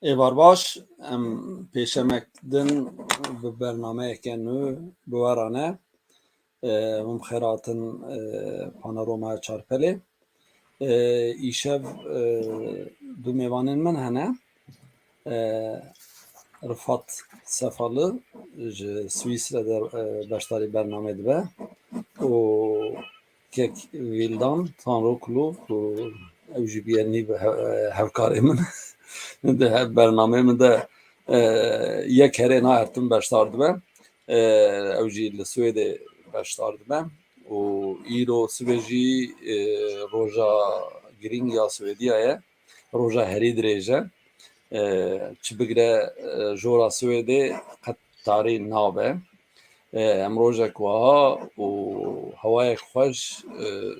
Êvar baş, em pêşemek din bi bernameyeke nû bi we re ne. Min xêratin Panorama Çarpelê. Îşev du mêvanên min hene. Rifat Sefalı ji Swîsre de beşdarî bername dibe û Kek Vîldan Tanroklu ku ew jî bûye nîv hevkarê min di bernameyê min de yek herê nahertin beşdar dibe. Ew jî li Swêdê beşdar dibe û îro sibê jî roja girîng ya Swêdiya ye, roja herî dirêj e. Çi bigire jora Swêdê qet tarî nabe. Em rojek wiha û hewayek xweş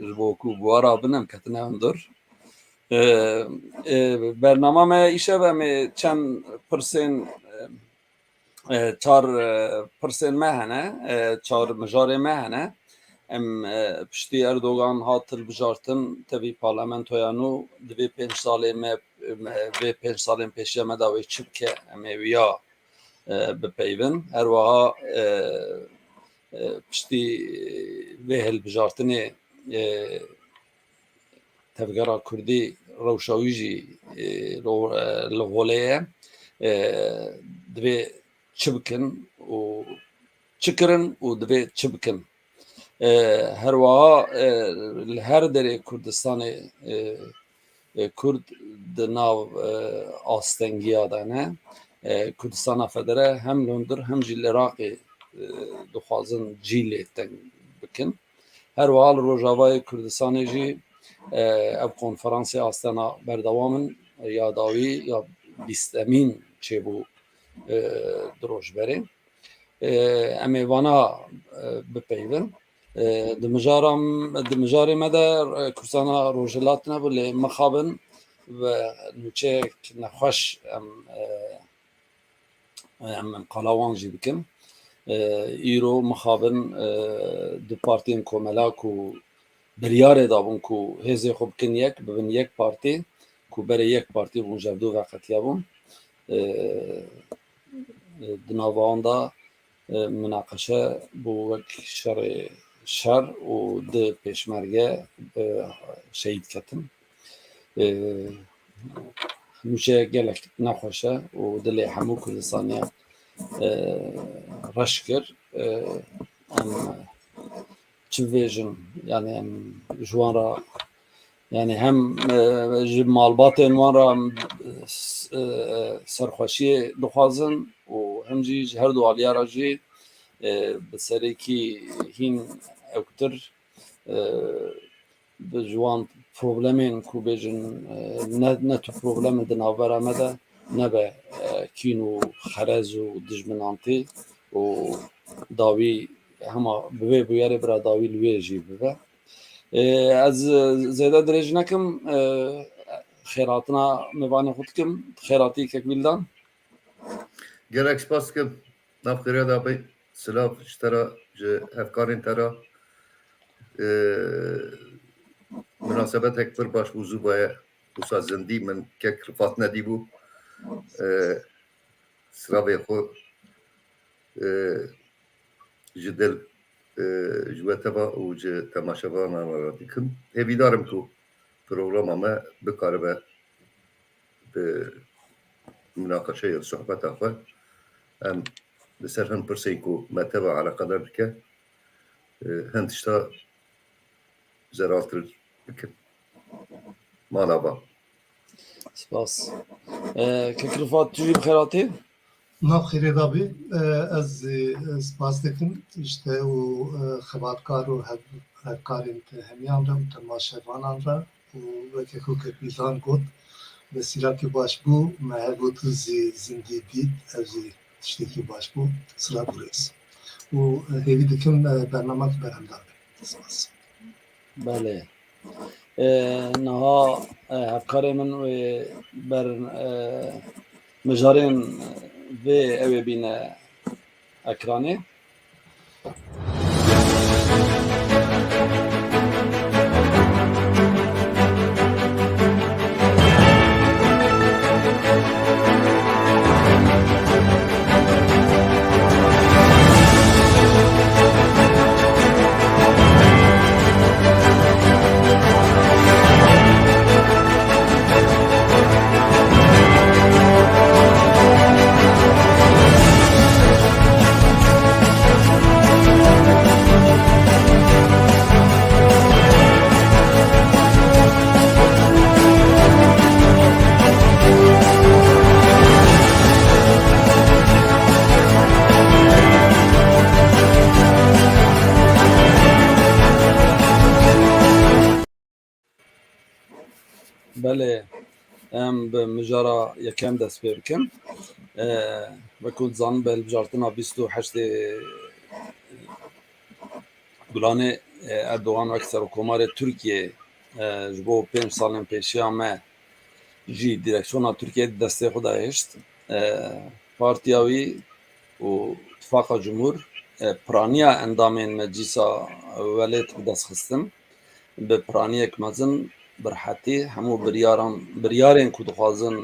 ji bo ku bi we re bin em ketine hundir. Bernama me îşev em ê çend pirsên çar pirsên me hene, çar mijarê me hene. Em piştî Erdogan hat hilbijartin tevî parlamentoya nû di vê 5 salê me vê 5 salên pêşiya me da wê çi bike em ê wiya bipeyvin. Her wiha piştî vê hilbijartinê tevgera Kurdî rewşa wî jî li holê ye. Divê çi bikin û çi kirin û divê çi bikin. Her wiha li her derê Kurdistanê Kurd di nav astengiya de ne. Kurdistana Federe hem li hundir hem jî li Iraqê dixwazin cîlê teng bikin. Her wiha li Rojavayê Kurdistanê jî ev konferansê astena berdewamin ya dawî ya bîstemîn çêbû di rojberê. Em ê vana bipeyvin. Di mijarê me de Kurdistana Rojhilat nebû lê mixabin ve nûçeyek nexweş em qalawan jî bikin. Îro mixabin di partiyên komela ku biryarê dabûn ku hêzê xwe bikin yek, bibin yek partî ku berê yek partî bûn ji hev du ve qetiya bûn. Di nav wan da münaqeşe bû wek şerê şer û di pêşmerge şehîd ketin. Nûçeyek gelek nexweş e û dilê hemû Kurdistaniyan reş kir. Em çi bêjin yani em ji wan re yani hem ji malbatên wan re serxweşiyê dixwazin û hem jî ji her du aliya re jî bi serekî hîn ewtir bi ji wan problemên ku bêjin ne tu problemê di navbera me de nebe kîn û xerez û dijminantî û dawî hema bi vê bûyerê bira dawî li wê jî bibe. Ez zêde dirêj nekim, xêratina mêvanê xwe dikim, xêratî Kek Vîldan. Gelek spas dikim, navxêriya da bê silav ji te re ji hevkarên te re münasebetek pir baş bû zû baye wisa zindî min Kek Rifat nedî bû. Silavê xwe ji dil ji we teva û ji temaşevanan re dikim. Hêvîdarim ku programa me bikaribe bi münaqeşeyê sohbeta xwe em li ser hin pirsên ku me teva eleqedar dike hin tişta zeraltir bikin. Malaba. Spas. Kek Rifat tu jî bi xêratî? Navxêrê dabî ez spas dikim işte û xebatkar û hevkarên te hemiyan re û temaşevanan re û wekî ku Kek Vîldan got vesîlakî baş bû me hevgotu zindî dît ev jî tiştekî baş bû sila dûrêz û hêvî dikim bernamek berhemdar be. Spas. Belê. Niha hevkarê min wê ber mijarên vê ew ê bîne ekranê. ولی ام به مجارا یکم دست پی بکن و کل زن به بجارتنا 28 گلانه اردوغان اکثر حکومت ترکیه جبو 5 سالن پیشیا ما جی دیرکسیون ترکیه دسته خود هشت پارتیاوی و اتفاق جمهور پرانیا اندامین مجلسا ولایت بدست خستن به پرانیک مزن برحتی همو بریارین که دخوازن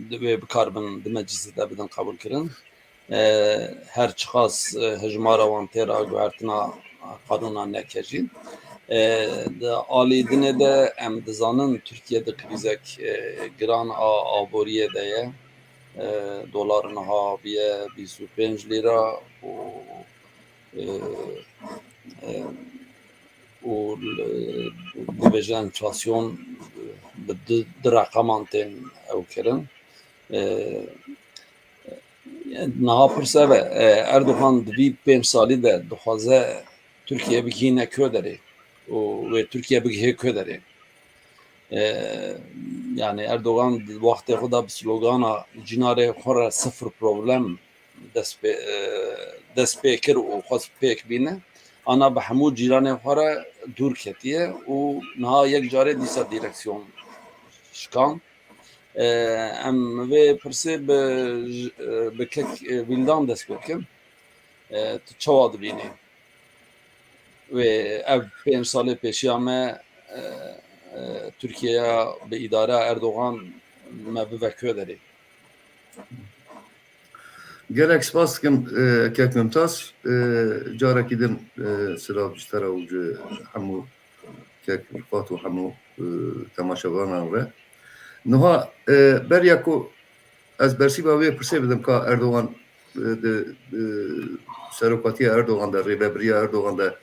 دوی بکاربن ده مجلس ده بدن قبول کرن هر چخاص هجمارا وان تیرا گوهرتنا قانونا نکجین ده آلی دنه ده ام دزانن ترکیه ده کریزک گران آبوریه ده دلار نها بیه 25 لیرا و ببجه انفلاسیون به رقمان تین او کرن نها پرسه و اردوغان دوی 5 سالی ده دخوازه ترکیه بگینه که داره و ترکیه بگیه که داره yani Erdoğan vakti خدا بسلوگانا جناره خورا صفر پروبلم دست پیکر و خواست پیک بینه انا به همو جیران خورا دور کتیه و نها یک جاره دیسا دیرکسیون شکان ام و پرسه به کک ویلدان دست پیکم تو چواد بینه و ev 5 سال پیشی همه Türkiye به idare Erdoğan mevvekö deri. Gerek spas kim kek mümtaz cara kidin sıra biştara ucu hamu kek rifatu hamu temaşavanan ve nuha beryako az bersiba ve perse bidim ka Erdoğan de serokatiya Erdoğan da rebebriya Erdoğan da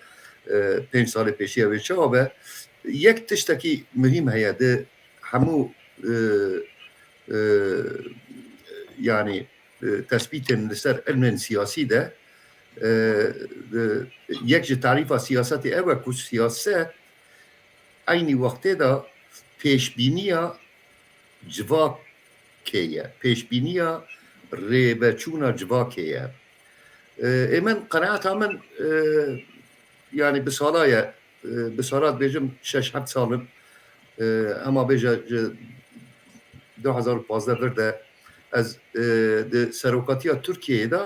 5 salı peşiye ve çabe یک تشتکی مهم هیا ده همو yani tespitin لسر علم سیاسی ده یک تعریف سیاست اوه که سیاست aynı وقته ده پیشبینی جواکیه پیشبینی ریبچونا جواکیه من قناعت من yani bir salaya بسارات بیجم 6-7 سالم اما بیجا 2015 ورده از سروکاتیا ترکیه دا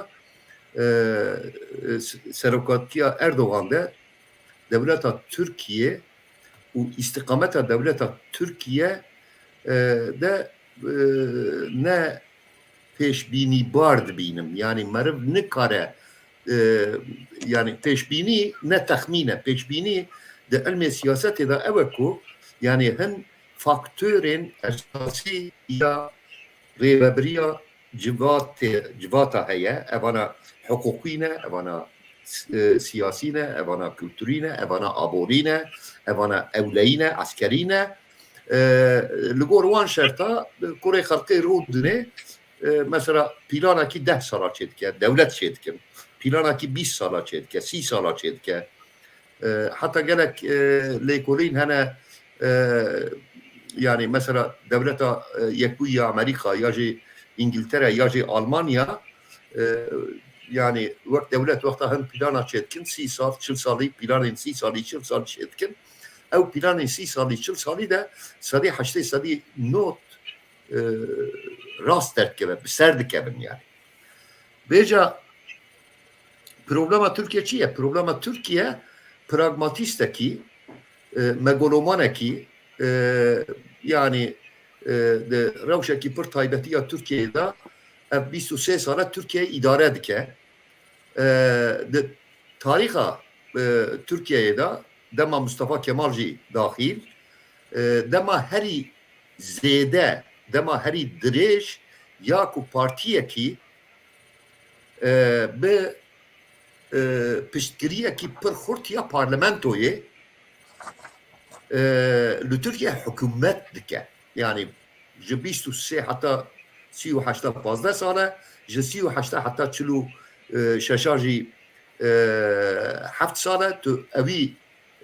سروکاتیا اردوغان ده دولتا ترکیه و استقامتا دولتا ترکیه ده نه پیش بینی بارد بینم yani مرو نکاره yani peşbini ne tahmine peşbini de ilmi siyaseti de evku yani hem faktörün esası ya revebriya civata heye evana hukukine evana siyasine evana kültürine evana aborine evana evleyine askerine ligor wan şerta kure halkı rudne mesela plana ki 10 sala çetke devlet çetkim plana ki 20 sala çetke 30 sala çetke hatta gerek lekolin hene yani mesela devleta yekuya Amerika ya İngiltere ya Almanya yani vakt devlet vakta hem plana çetkin 30 sal 40 salı planın 30 salı 40 salı çetkin ev planın 30 salı 40 salı da sadi haşte sadi not rast derkebe serdikebin yani. Beca problema Türkiye çiye? Problema Türkiye pragmatisteki megalomaneki yani de revşeki pır taybetiya Türkiye'de 23 sala Türkiye idare dike de tariha Türkiye'de dema Mustafa Kemalci dahil dema heri zede dema heri direş ya ku partiye ki be piştgiriye ki pır xurtiya parlamentoyu li Türkiye hükümet dike yani ji 23 hatta 38 15 sala ji 38 hatta 46 şaşa jî 7 sala tu evî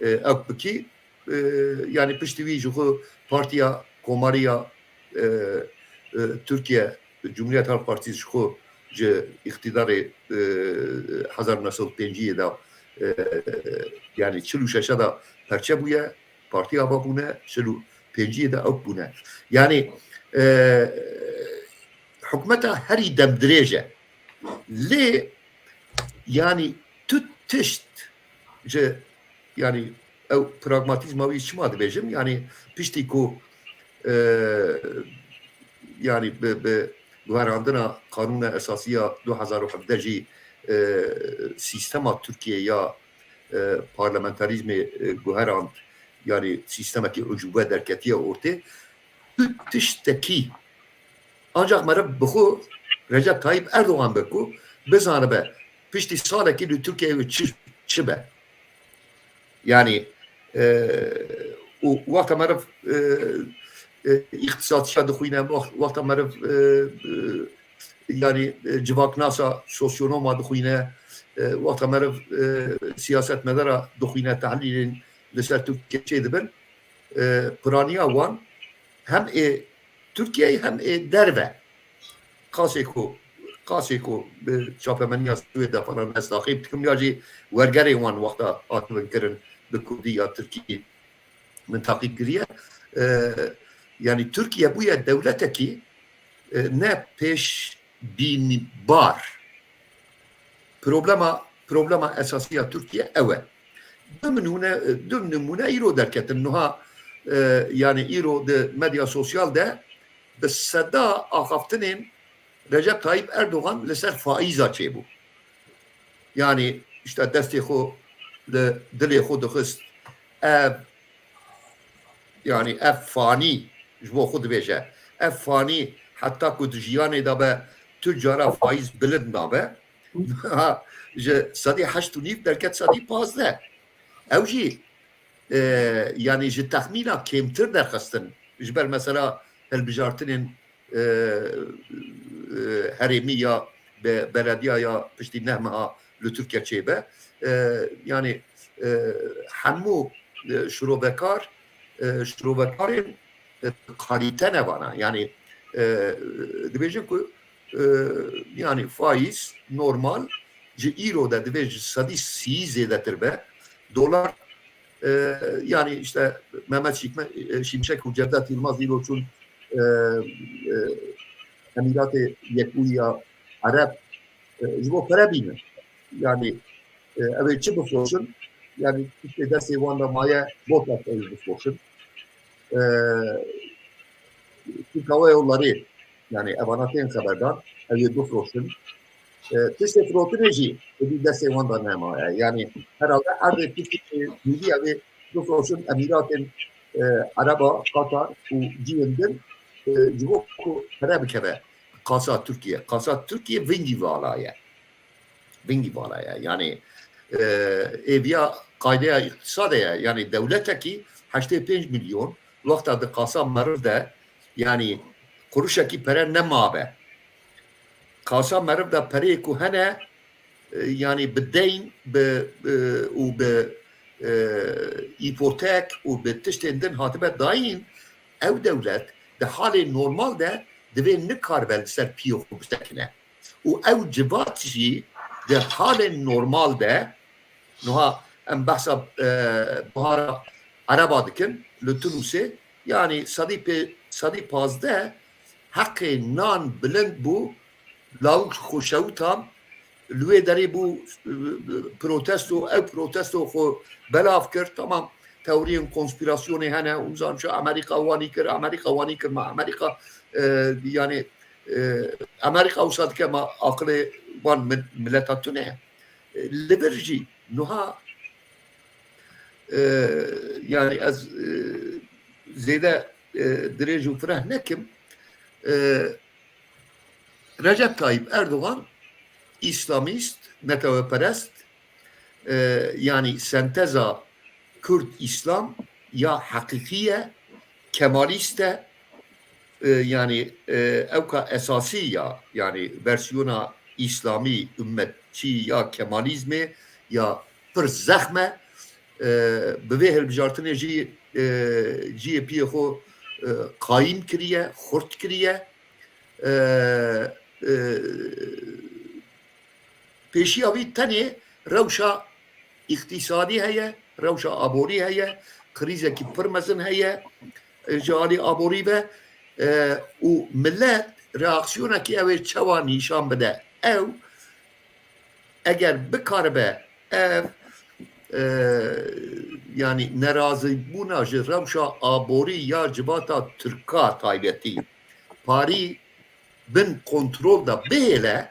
ew bikî yani piştivi juhu partiya komariya Türkiye Cumhuriyet Halk Partisi juhu ji iktidarı 1905 da yani 46 da perçe buye partiya babune 45 da ev bune yani hükümeta heri demdirece le yani tut tişt yani ev pragmatizma ve çima dibêjim yani piştî ku yani bi guherandina Kanûna Esasiya 2017 jî sistema Türkiye ya parlamenterizmê guherand yani sistemekî ucube derketiye ortê tut tiştekî ancak meriv bixwe Recep Tayyip Erdoğan be ku bizanibe piştî salekî li Türkiye çi be yani وقت مرف اقتصادشا دخوینه وقت مرف yani civaknasa sosyonoma dixwîne wexta meriv siyaset medara dixwîne tehlîlên li ser Tirkiye çê dibin piraniya wan hem Tirkiyeyê hem derve qasê ku bi çapemeniya Swêda falan mestaqî dikim ya jî wergerê wan wexta hatibin kirin bi Kurdî ya Tirkî min taqîb kiriye yani Türkiye bu ya devleteki ne peş bînbar problema esasiya Türkiye evet düm numune îro derketin nuha yani îro de medya sosyal de bi seda axaftinên Recep Tayyip Erdoğan li ser faiza çêbû yani işte destê xwe li dilê xwe dixist ev yani ev fanî ji bo xwe dibêje ev fanî heta ku di jiyanê de be tüccara faiz bilind nabe ji sedî heşt û nîv derket sedî pazdeh ew jî yani ji texmîna kêmtir derxistin ji ber mesela hilbijartinên herêmî ya belediya ya piştî neh meha li Tirkiye çêbe yani hemû şirovekarên kalîte nevana yani dibêjin ku yani faiz normal ji îro de divê ji sedî sî zêdetir be dolar yani işte Mehmet Şimşek û Cevdet Yılmaz îro çûn Emiratê Yekbûyî Arab ji bo pere bînin yani ev ê çi bifroşin yani tiştê destê wan de maye botlak ew bifroşin Türkava yolları yani evanatên xeberdar ew ê bifroşin tiştê firotinê jî êdî destê wan de nemaye yani herhalde erdê tiştê milî ew ê bifroşin Emiratên Araba Katar û ciyên din ji bo ku pere bikeve Kasa Türkiye vingî valaye yani eviya kaydeya iktisadaya yani devletekî 85 milyon wexta di kasa meriv de yani kuruşekî pere nemabe kasa meriv de pereyê ku hene yani bi deyn û bi îpotek û bi tiştên din hatibe dayîn ew dewlet di halê normal de divê nikaribe li ser piyê xwe bistekine û ew civat jî di halên normal de nuha em behsa bihara Araba dikin li Tunusê yani sedî pazdeh heqê nan bilind bû lawik xweşewtan li wê derê bû protesto xwe belav kir tamam teoriyên konspirasyonê hene û zançe Amerîka wanî kir ma Amerîka yani Amerîka wisa dike ma aqilê wan milleta tune li bir jî nuha yani ez zêde dirêj û fireh nekim Recep Tayyip Erdoğan İslamist, neteveperest yani senteza Kürt İslam ya hakikiye kemaliste yani evka esası ya yani versiyona İslami ümmetçi ya kemalizmi ya pır zahme بوی هلبجارتنه جی پی خو قایم کریه خورد کریه پیشی اوی تنه روشا اقتصادی هیه روشا آبوری هیه کریزه کی پرمزن هیه جالی آبوری به و ملت reaksiyona ki ev çava nişan bide ev eğer bikarbe ev yani nerazı buna ji rewşa aborî ya cibata Türka taybetî parî bin kontrol da bêle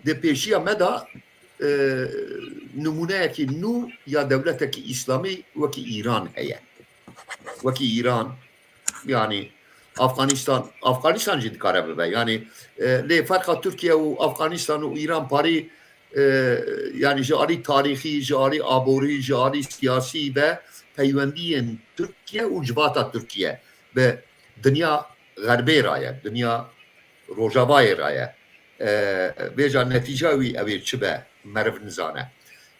di pêşiya me da numuneyekî nû ya devletekî İslamî wekî İran heye wekî İran yani Afganistan jî dikare bibe yani lê ferqa Türkiye û Afganistan û İran parî yani ji alî tarîxî ji alî aborî ji alî siyasî ve peywendiyên Türkiye û civata Türkiye bi dinya gerbê ra ye dinya Rojavayê ra ye bêja netîca wî ev ê çi be meriv nizane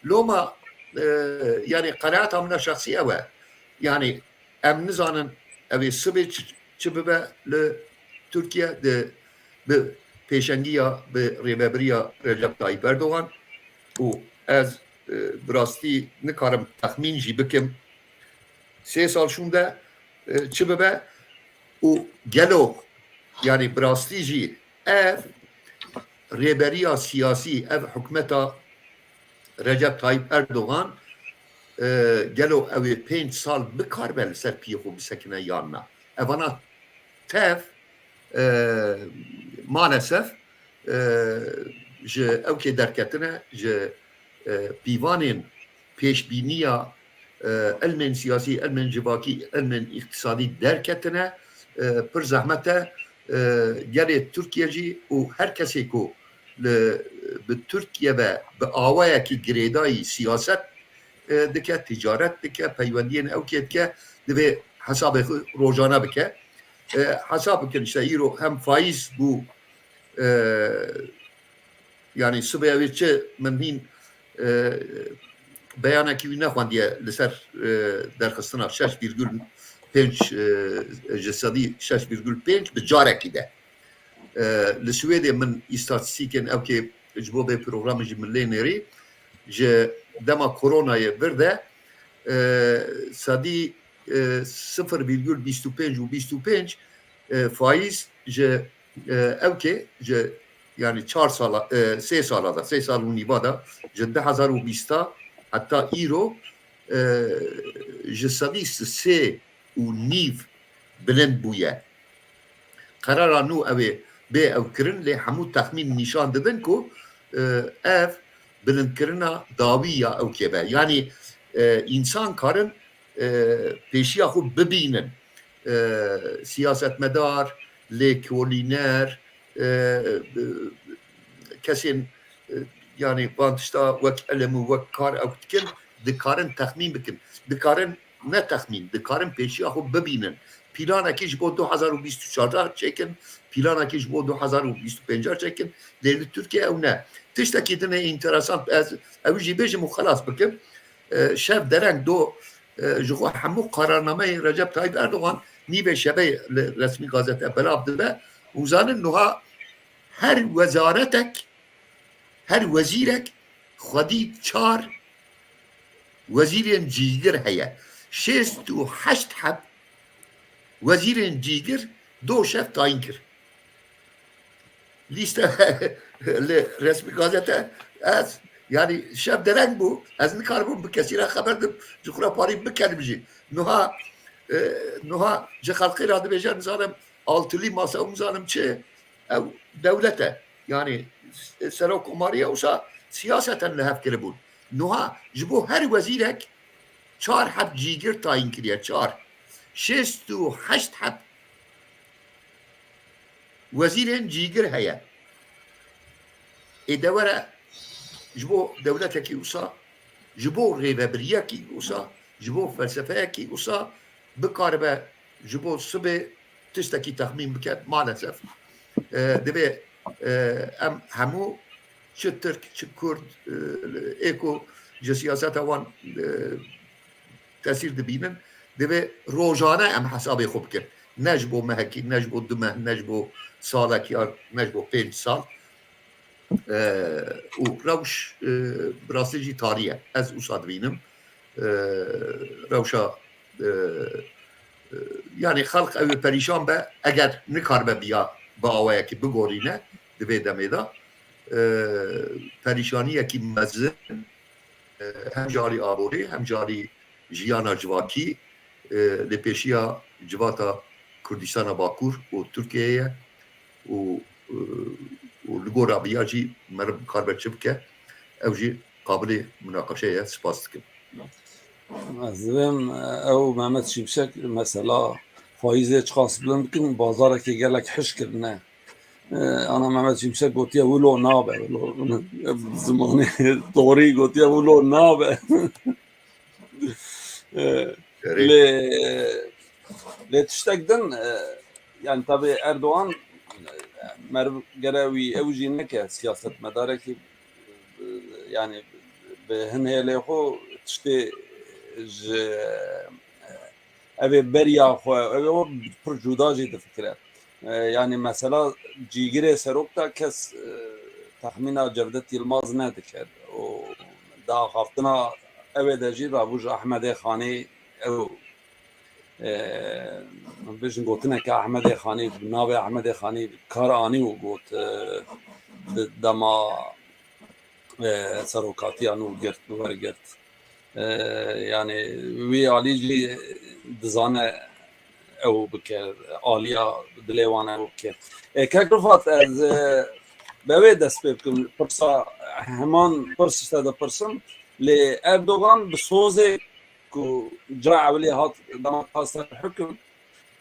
loma yani qenaeta min a şexsî ew e yani em nizanin ev ê sibê çi bibe li Türkiye de bi pêşengiya bi rêveberiya Recep Tayyip Erdogan û ez bi rastî nikarim texmîn jî bikim 3 sal şûnde çi bibe û gelo yani bi rastî jî ev rêberiya siyasî ev hikûmeta Recep Tayyip Erdogan gelo ew ê 5 sal bikarbe li ser piyê xwe bisekine yan na evana tev maalesef ji evkê derketine ji pîvanên pêşbîniya elmên siyasî elmên civakî elmên îktisadî derketine pir zehmet e gelê Türkiye jî û her kesê ku bi Türkiye ve bi awayekî girêdayî siyaset dike ticaret dike peywendiyên evkê dike divê hesabê xwe rojane bike hesap bikin işte îro hem faiz bu yani sibê wê çi min hîn beyanekî wî nexwandiye li ser derxistina 6,5 ji sedî 6,5 bi carekî de li Swêdê min îstatîstîkên evkê ji bo vê programê jî min lê nêrî ji dema koronayê bir de sedî 0,25 û 25 faiz ji evkê ji yani 4 sala 3 sala da 3 sal û nîva da ji 2020 heta îro ji sedî 3 û nîv bilind bûye qerara nû ew ê bê ew kirin lê hemû texmîn nîşan didin ku ev bilindkirina dawî ya evkê be yani însan karin pêşiya xwe bibînin siyasetmedar lêkolîner kesên yani van tişta wek elem û wek kar ew dikin dikarin texmîn bikin dikarin ne texmîn dikarin pêşiya xwe bibînin planekî ji bo 2024 çekin planekî ji bo 2025 çekin lê li Türkiye ew ne tiştekî din ê înteresant ez ew jî bêjim û xelas bikim şev dereng do ji xwe hemû qararnameyê Recep Tayyip Erdogan nîvê şevê li resmî gazete belav dibe û zanin niha her wezaretek her wezîrek xwedî 4 wezîrên cîgir heye 68 heb wezîrên cîgir do şev tayin kir lîste li resmî gazete ez yani şev dereng bû ez nikaribûm bi kesî re xeber dim ji xwe re parî bikerim jî niha ji xelkê re dibêje nizanim altılî masa û nizanim çi ew devlet e yani serokkomariya wisa siyaseten li hev kiribûn niha ji bo her wezîrek 4 heb cîgir tayin kiriye 4 68 heb wezîrên cîgir heye ê de were ji bo devletekî wisa ji bo rêveberiyekî wisa ji bo felsefeyekî wisa bikaribe ji bo sibê tiştekî texmîn bike maalesef divê em hemû çi Türk çi Kurd êko ji siyaseta wan tesîr dibînin divê rojane em hesabê xwe bikin ne ji bo mehekî ne ji bo du meh ne ji bo salekî ne ji bo 5 sal û rewş bi rastî jî tarî ye ez wisa dibînim rewşa yani xelq ew ê perîşan be eger nikaribe biya bi awayekî bigorîne di vê demê de perîşaniyekî mezin hem jarî aborî hem jarî jiyana civakî li pêşiya civata Kurdistana Bakur û Tirkiyeyê û li gora biya jî meriv karibe çi bike ew jî qabilê münaqeşe ye spas dikim. Ez divêm ew Mehmet Şimşek mesela faîzê çiqas bilind bikin bazarekî gelek hiş kirine. Ana Mehmet Şimşek gotiye wilo nabe zimanê dorî gotiye wilo nabe. Lê tiştek din yani tabii Erdoğan meriv gere wî ew jî neke siyasetmedarekî yani bi hin hêlê xwe tiştê ji evê beriya xwe ew pir cuda jî difikire. Yani mesela cîgirê serok da kes texmîna Cevdet Yılmaz nedikir û daxaftina evê de jî rabûj Ahmedê Xanî ew bijin gotineke Ahmedê Xanî navê Ahmedê Xanî kar anî û got dema serokatiyan û girt wergirt yani wî alî jî dizane ew bike aliya dilê wan ew bike. Kek Rifat ez bi wê dest pê bikim pirsa heman pirs te dipirsim lê Erdogan bi sozê ku cira ewlê hat dema ser hukm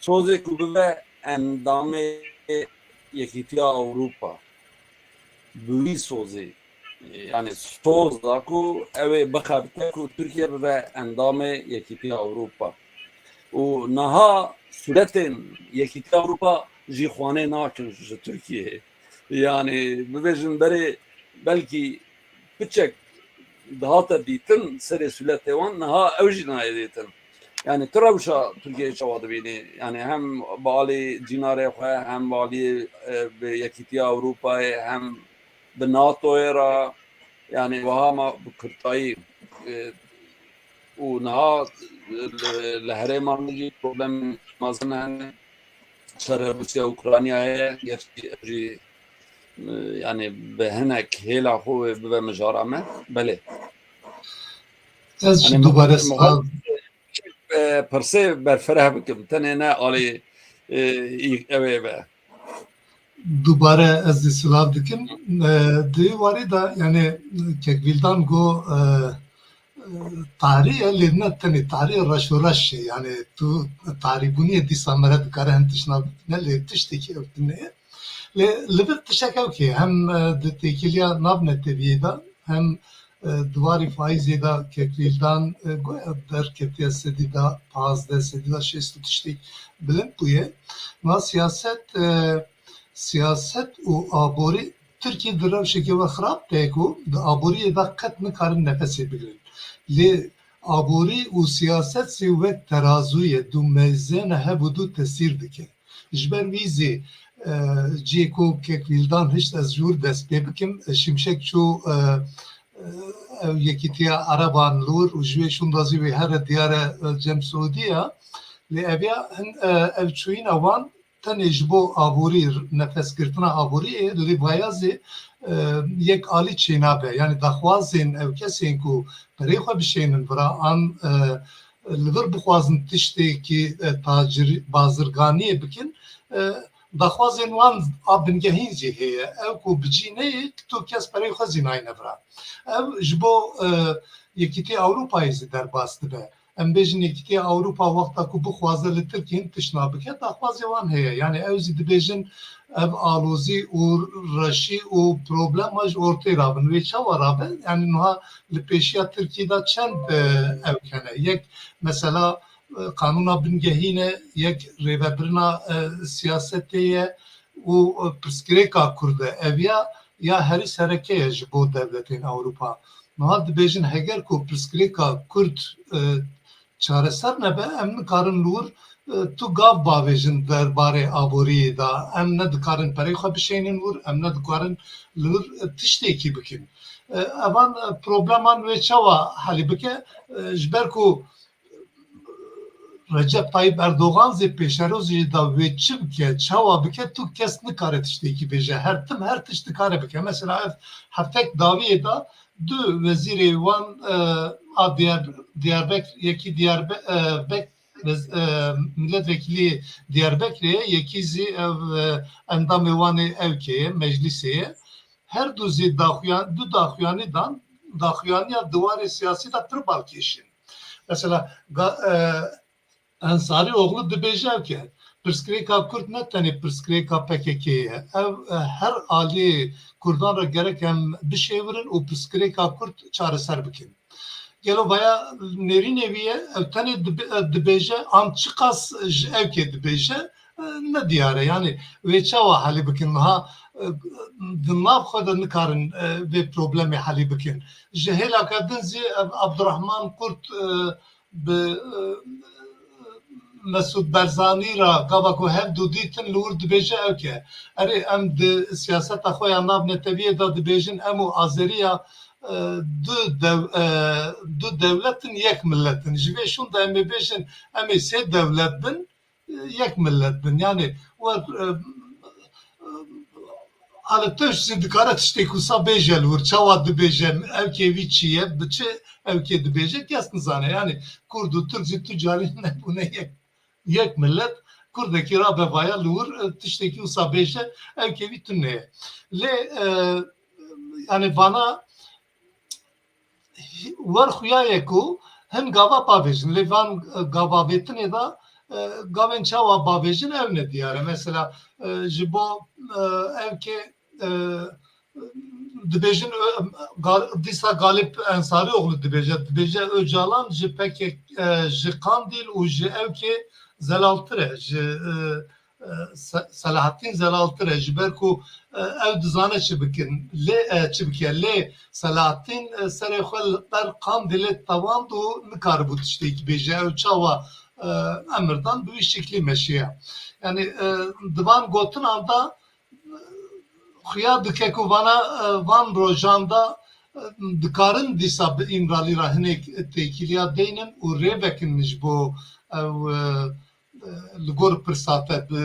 sozê ku bibe endamê Yekîtiya Ewropa bi wî sozê yani soz da ku ew ê bixebite ku Tirkiye bibe endamê Yekîtiya Ewropa û niha suretên Yekîtiya Ewropa jî xwanê nakin ji Tirkiyeyê yani bibêjin berê belkî piçek dihate dîtin serê suletê wan niha ew jî nayê dîtin yani tu rewşa Tirkiyeyê çawa dibînî yani hem bi alî cînarê xwe hem bi alî bi Yekîtiya Ewropayê hem bi NATOyê ra yani wiha ma bi Kurtayî û niha li herêma min jî problem mezin hene şerê Rûsya Ukraynayê gerçekî ew jî yani bi hinek hêla xwe bibe mijara me belê Ez ji dubare pirsê berfereh bikim tenê ne alî evê be dubare ez dî silav dikim di warî da yani Kekvildan got tarî lê ne tenê tarî reş û reş yani tu tarîbûniyê dîsa me re dikare hem tişna ne lê tiştekî ew dinê lê li vir tişek ew kê hem di têkiliya navne teviyê da hem divarê faîzê da Kekvildan goya derketiye sedî da 15 sedî da 6 tiştek bilind bûye ma siyaset û aborî Tirkiye di rewşekê we xirab tê ku di aboriyê da qet nikarin nefesê bigirin lê aborî û siyaset sê wek terazûyê du mêzene hebû du tesîr dike ji ber wî zê cî ku Kekvildan hişt ez jûr dest pê bikim Şimşek çû ew Yekîtiya Ereban lûr û ji wê şûndazî wê here diyare Cem Suûdiya lê eviya hin ev çûyîna wan tenê ji bo aborî nefeskirtina aboriyê li Bayazê yek alî çênabe yani daxwazên ew kesên ku perê xwe bişênin vira an li vir bixwazin tiştekî bazirganiyê bikin daxwazên wan a bingehîn jî heye ew ku bicîneyê tu kes perê xwe zî nayîne vira ew ji bo Yekîtiya Ewropayê zî derbas dibe em bêjin Yekîtiya Ewropa wexta ku bixwaze li Tirkiyeyê tişna bike daxwazê wan heye yani ew zî dibêjin ev alozî û reşî û problema ji ortê rabin wê çawa rabe yani niha li pêşiya Tirkiyê da çend ew hene yek mesela kanûna bingehîne yek rêvebirina siyasetê ye û pirsgirêka Kurd e ev ya herî sereke ye ji bo devletên Ewropa Niha dibêjin heger ku pirsgirêka Kurd çareser nebe em nikarin lûr tu gav bavêjin derbarê aboriyê da em ne dikarin perê xwe bişênin lûr em ne dikarin lûr tiştekî bikin. Evan probleman wê çawa helî bike ji ber ku Recep Tayyip Erdoğan zê pêşerozê da wê çi bike çawa bike tu kes nikare tiştekî bêje her tim her tişt dikare bike. Mesela ev heftek daviyê da du wezîrê wan a Diyarbekir yekî Diyarbekir milletvekilî Diyarbekir'e yekî zî ev endamê wanê evkeye meclisê her du zê du daxuyanî dan daxuyaniya diwarê siyasî da pir balkêşin. Mesela Ensari oğlu dibêje ki pirsgirêka Kurd ne tenê pirsgirêka PKK'ye ev her alî Kurdan re gerek em bişêvirin û pirsgirêka Kurd çareser bikin. Gelo vaya nêrînê viye ev tenê dibêje am çi qas ji evkê dibêje ne diyare yani wê çawa helî bikin niha di nav xwe de nikarin vê problemê helî bikin. Ji hêlaka din zî Abdurrahman Kurd bi Mesud Barzanî ra gava ku hev du dîtin li wir dibêje ew ke erê em di siyaseta xwe ya nav netewiyê da dibêjin em û Azeriya du devletin yek milletin ji vê şûn da em ê bêjin em ê sê devlet bin yek millet bin yani ali tu ji dikare tiştê ku sa bêje li wir çawa dibêje evkê wî çi ye bi çi evkê dibêje kes nizane yani Kurd û Türk jî tu carî nebûne yek millet Kurdekî rabe vaya li wir tiştekî wisa bêje evkê wî tune ye. Lê yani vana wer xuya ye ku hin gava bavêjin lê van gavavêtinê da gavên çawa bavêjin ew ne diyare. Mesela ji bo evkê dibêjin dîsa Galip Ensarioğlu dibêje Öcalan ji ji Kandil û ji evkê zelaltir e ji Selahattin zelaltir e ji ber ku ev dizane çi bikin çi bike lê Selahattin serê xwe ber Kandilê tewand û nikaribû tiştekî bêje ew çawa emirdan bi wî şeklî meşiye. Yani divan gotinan da xuya dike ku van rojan da dikarin dîsa bi İmralî ra hinek têkiliya deynin û rêvekin ji bo ew li gor pirsate bi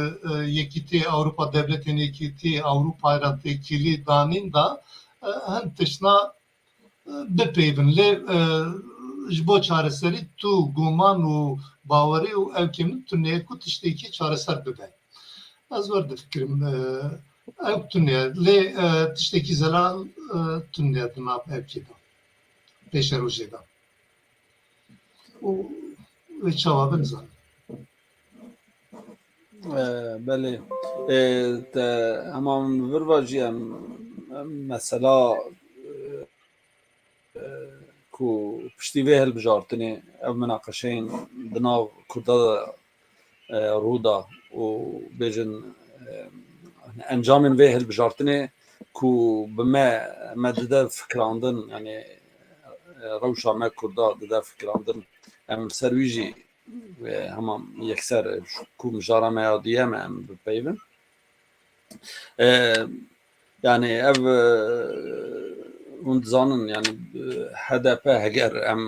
Yekîtî Ewropa devletên Yekîtî Ewropayê ra têkilî danîn da hin tişna bipeyvin lê ji bo çareserî tu guman û bawerî û evkê min tuneye ku tiştekî çareser bibe. Ez wer difikirim ew tuneye lê tiştekî zelal tuneye di nav evkê da pêşerojê da û wê çawa binizanin. Belê heman virva jî em mesela ku piştî vê hilbijartinê ev minaqeşeyên di nav Kurda Rûda û bêjin encamên vê hilbijartinê ku bi me dide fikrandin yani rewşa me Kurda dide fikrandin em ser wî jî heman yekser ku mijara me ya diye me em bipeyvin yani ev hûn dizanin yani HDP heger em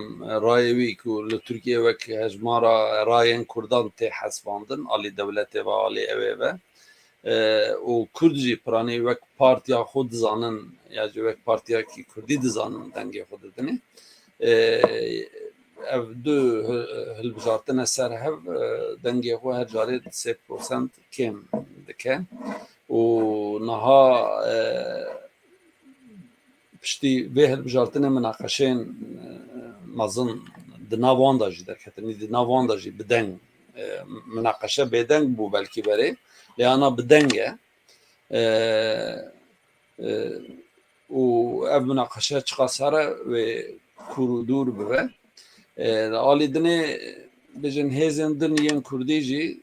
rayê wî ku li Tirkiye wek hejmara rayên Kurdan tê hesbandin alî devletê ve alî evê ve û Kurd jî piranî wek partiya xwe dizanin ya jî wek partiyekî Kurdî dizanin dengê xwe didinê ev du hilbijartina ser hev dengê xwe her carê 3% kêm dike û niha piştî vê hilbijartinê minaqeşeyên mezin di nav wan da jî derketinî di nav wan da jî bi deng minaqeşe bêdeng bû belkî berê lê ana bi deng e û ev minaqeşe çiqa sere wê kûr û dûr bibe alî dinê bêjin hêzên din yên Kurdî jî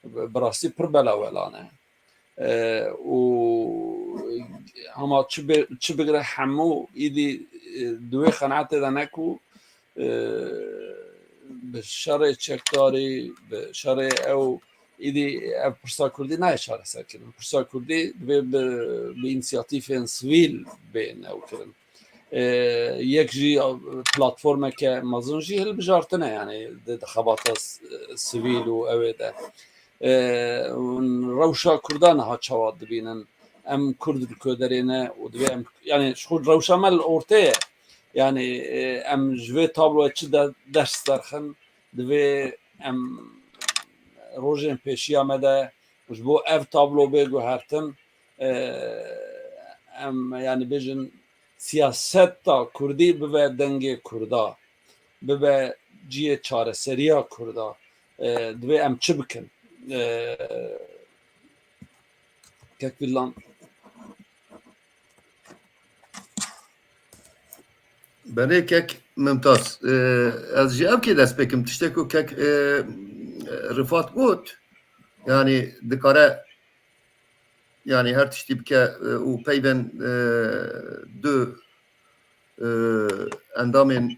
bi rastî pir belawelan e û ama çi bigre hemû îdî duê qenaetê de neku bi şerê çekdarî bi şerê ew îdî ev pirsa Kurdî naye çareserkirin. Pirsa Kurdî divê bi înisiyatîfên sivîl bên ew kirin. Yek jî platformeke mezin jî hilbijartine yani di xebata sivîl û evê de. Rewşa Kurdan ha çawa dibînin em Kurd koderê ne û divê em yani xwe rewşa me li ortaya yani em ji vê tabloya çi ders derxin divê em rojên pêşiya me de ji bo ev tablo bêguhertin em yani bêjin siyaseta Kurdî bibe dengê Kurda bibe ciyê çareseriya Kurda divê em çi bikin Kekvillan Benê kek mümtaz. Ez ji ev kê dest pêkim tiştek ku kek Rifat got yani dikare yani her tiştî bike û peyvên du endamên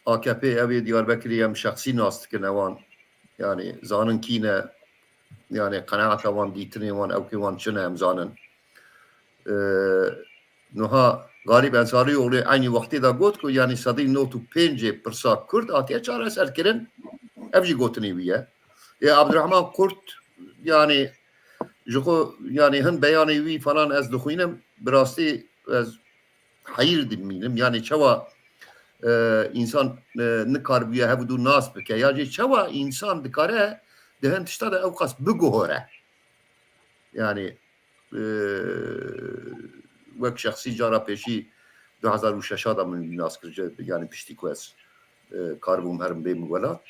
AKP evê Diyarbekirê em şexsî nas dikin ewan yani zanin kîne yani qenaeta wan dîtinê wan ew kê wan çi ne em zanin niha Galip Ensarioğlu aynı wextê de got ku yani sedî not û pêncê pirsa Kurd hatiye çareserkirin ev jî gotinê wî ye Abdurrahman Kurt yani ji xwe yani hin beyanê wî falan ez dixwînim bi rastî ez heyir dimînim yani çawa însan nikariye hevdû nas bike ya jî çawa însan dikare di hin tişta de ew qas biguhore yani wek şexsî cara pêşî 2006 da min nas kir yani piştî ku ez karbûm herim bê min welat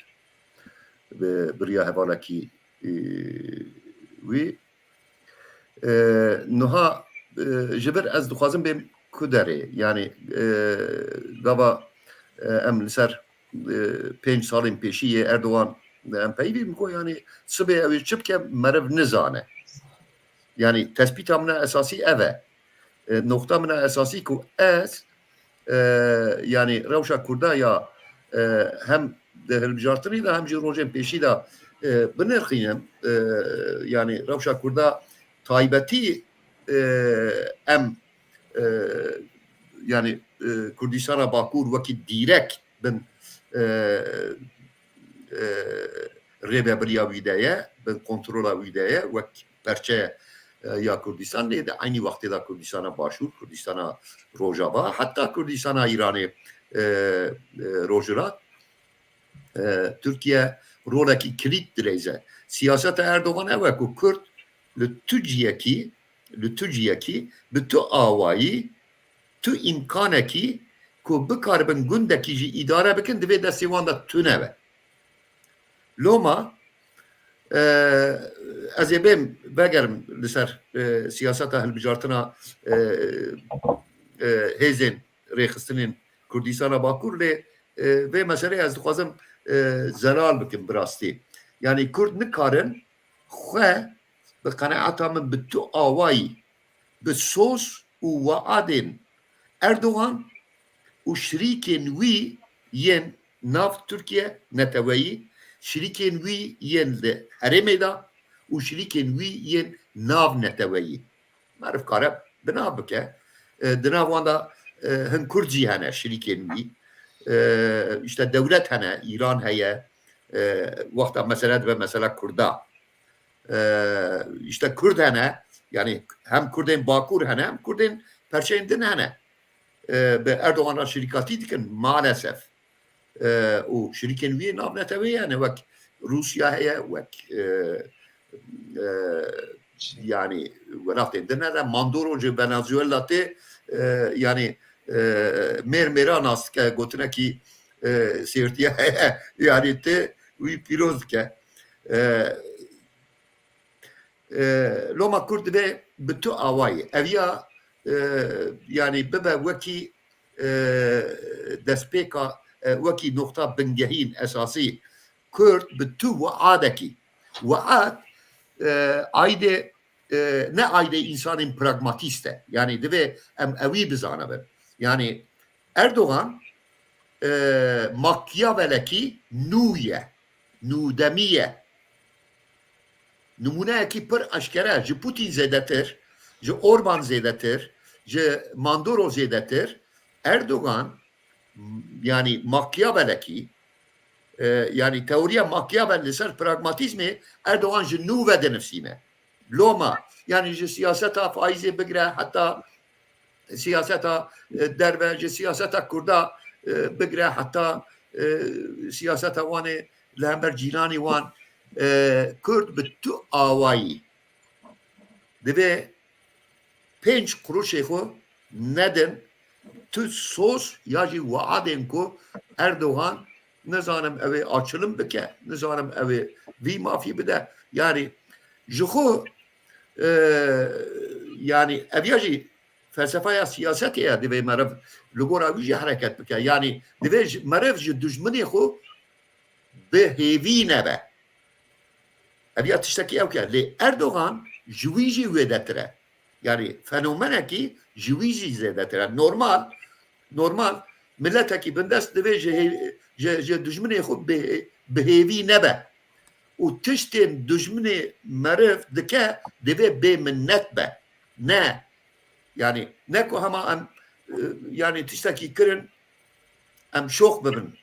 bi biriya hevalekî wî niha ji ber ez dixwazim bêm ku derê yani gava em li ser 5 salên pêşî yê Erdogan em peyvî min ku yani sibê ew çi bike meriv nizane yani tespîta min esasî ev e nokta min esasî ku ez yani rewşa Kurda ya hem hilbijartinî de hem jî rojên pêşî de binirxînim yani rewşa Kurda taybetî em yani Kurdistana Bakur wekî dîrek bin rêveberiya wî de ye bin kontrola wî de ye wek perçe ya Kurdistan lê de aynı wextê de Kurdistana Başûr Kurdistana Rojava hatta Kurdistana İranê Rojhilat Türkiye rolekî kilît dirêze siyaseta Erdogan ew e ku Kurd li Tirkiyekî bi tu awayî tu imkanekî ku bikaribin gundekî jî îdare bikin divê destê wan de tune be loma ez ê bêm vegerim li ser siyaseta hilbijartina hêzên rêxistinên Kurdistana Bakur lê vê meseleyê ez dixwazim zelal bikim bi rastî yani Kurd nikarin xwe bi qenaeta min bi tu awayî bi sos û weadên Erdogan û şirîkên wî yên nav Tirkiye neteweyî şirîkên wî yên li herêmê de û şirîkên wî yên nav neteweyî meriv kare binav bike di nav wan de hin Kurd jî hene şirîkên wî işte dewlet hene İran heye wexta mesele dibe mesela Kurda işte Kurd hene yani hem Kurdên Bakur hene hem Kurdên perçeyên din hene bi Erdogan'a şirikatî dikin maalesef û şirîkên wî nav netewê yani wek Rusya heye wek yani welatên din hene Mandoro ji Venezuela tê yani mêrmêra nas dike gotinekî sêrtiya heye yani tê wî pîroz dike loma Kurd dibe bi tu awayî ev ya yani bibe wekî destpêka wekî nokta bingehîn esasî Kurd bi tu weadekî wead aydê ne ayde insanın pragmatiste. Yani deve em evi bizanabın. Yani Erdoğan Machiavelleki nuye, nudemiye. Numuneyeki pır aşkere, ji Putin zedetir, ji Orban zedetir, ji Mandoro zedetir. Erdoğan yani Machiavelleki yani teoriye Machiavelli ser pragmatizmi Erdoğan ji nûve de nefsine. Loma yani ji siyaseta faizi bigire hatta siyaseta derve ji siyaseta kurda bigire hatta siyaseta wanê li hember cîlanê wan Kurd bi tu awayî dibe 5 kuruşê xwe nedin tu sos ya jî waadên ku Erdoğan nizanim ev açılım bike, nizanim ev vi mafî bide. Yani ji xwe yani ev ya jî felsefeya siyasetê ya divê meriv li gora wî jî hereket bike. Yani divê meriv ji dijminê xwe bi hêvî nebe. Ev ya tiştekî ew ke. Lê Erdoğan ji wî jî wêdetir. Yani fenomenekî ji wî jî zêdetir. Normal milletekî bindest divê ji dijminê xwe bi hêvî nebe. û tiştên dijminê meriv dike divê bê minnet be. Ne yani ne ku hema em yani tiştekî kirin em şox bibin.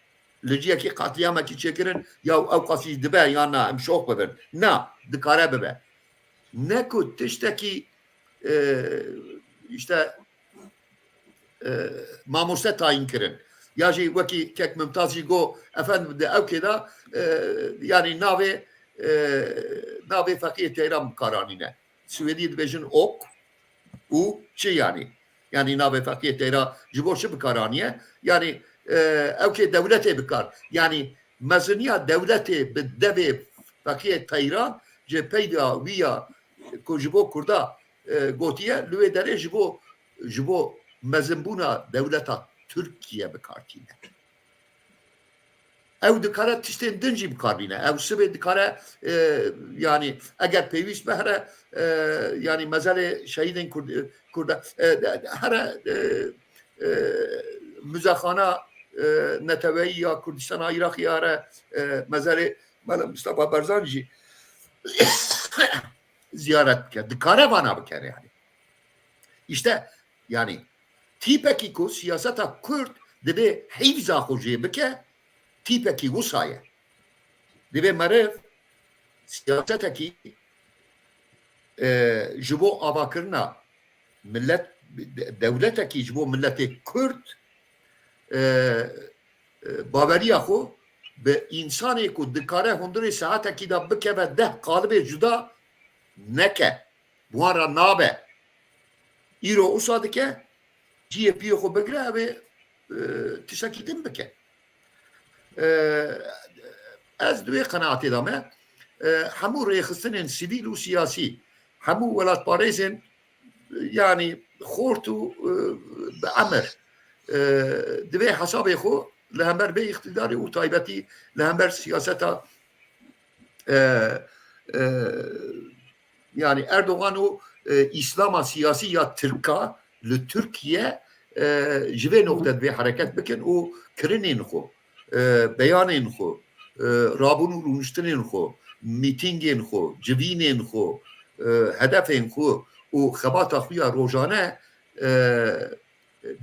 Li ciyekî qatiyamekî çêkirin ya ew qasî dibe ya na em şox bibin. Na dikare bibe. Ne ku tiştekî işte mamoste tayin kirin. Ya jî wekî kek Mümtaz jî got efendim de ew kêda yani navê Feqîyê Teyran bikaranîne. Swêdî dibêjin ok û çi yani. Yani navê Feqîyê Teyran ji bo çi bikaranîye? Yani ew kê dewletê bikar. Yani meziniya dewletê bi devê Feqîyê Teyran ji peyda wî ya ku ji bo Kurda gotiye li wê derê ji bo mezinbûna dewleta Türkiye bikartîne. Ew dikare tiştên din jî bikarîne. Ew sibê dikare yani eger pêwîst be here yani mezelê şehîdên Kurda here müzexana neteweyî ya Kurdistana Iraqê here mezelê Mustafa Barzanî jî ziyaret bike. Dikare vana bikere yani. İşte yani tipekî ku siyaseta Kurd dibe hîvza xwe jê bike tipekî wisa dibe meriv siyasetekî ji bo avakirina millet dewletekî ji bo milletê Kurd baveriya xwe bi însanê ku dikare hundirê saetekî da bikeve deh qalibê cuda neke. Wan ra nabe. Îro wisa dike ciyê piyê xwe bigire ew tiştekî din bike. Ez divê qenaetê de me hemû rêxistinên sivîl û siyasî hemû welatparêzên yani xort û bi emir divê hesabê xwe li hember vê îxtidarê û taybetî li hember siyaseta yani Erdoğan û İslama siyasî ya Tirka li Türkiye ji vê nokte divê hereket bikin û kirinên xwe beyanên xwe rabûn û rûniştinên xwe mîtingên xwe civînên xwe hedefên xwe û xebata xwe ya rojane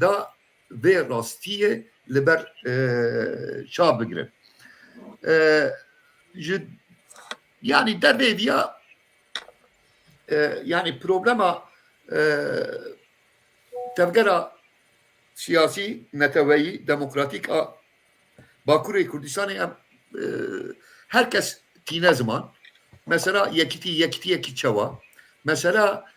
da vê rastiyê li ber çav bigirin. Yani dervê viya yani problema tevgera siyasî neteweyî demokratîk a Bakurê Kurdistanê em herkes tîne ziman. Mesela yekîtiyekî çawa. Mesela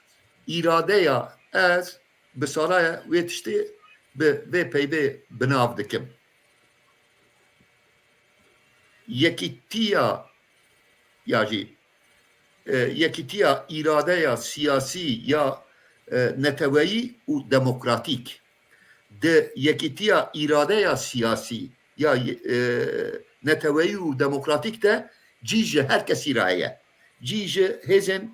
îradeya ez bi salaya wê tiştê bi vê peybê binav dikim. Yekîtiya ya jî yekîtiya îradeya siyasî ya neteweyî û demokratîk de yekîtiya îradeya siyasî ya neteweyî û demokratîk de cî ji herkesî raye. Cî ji hêzên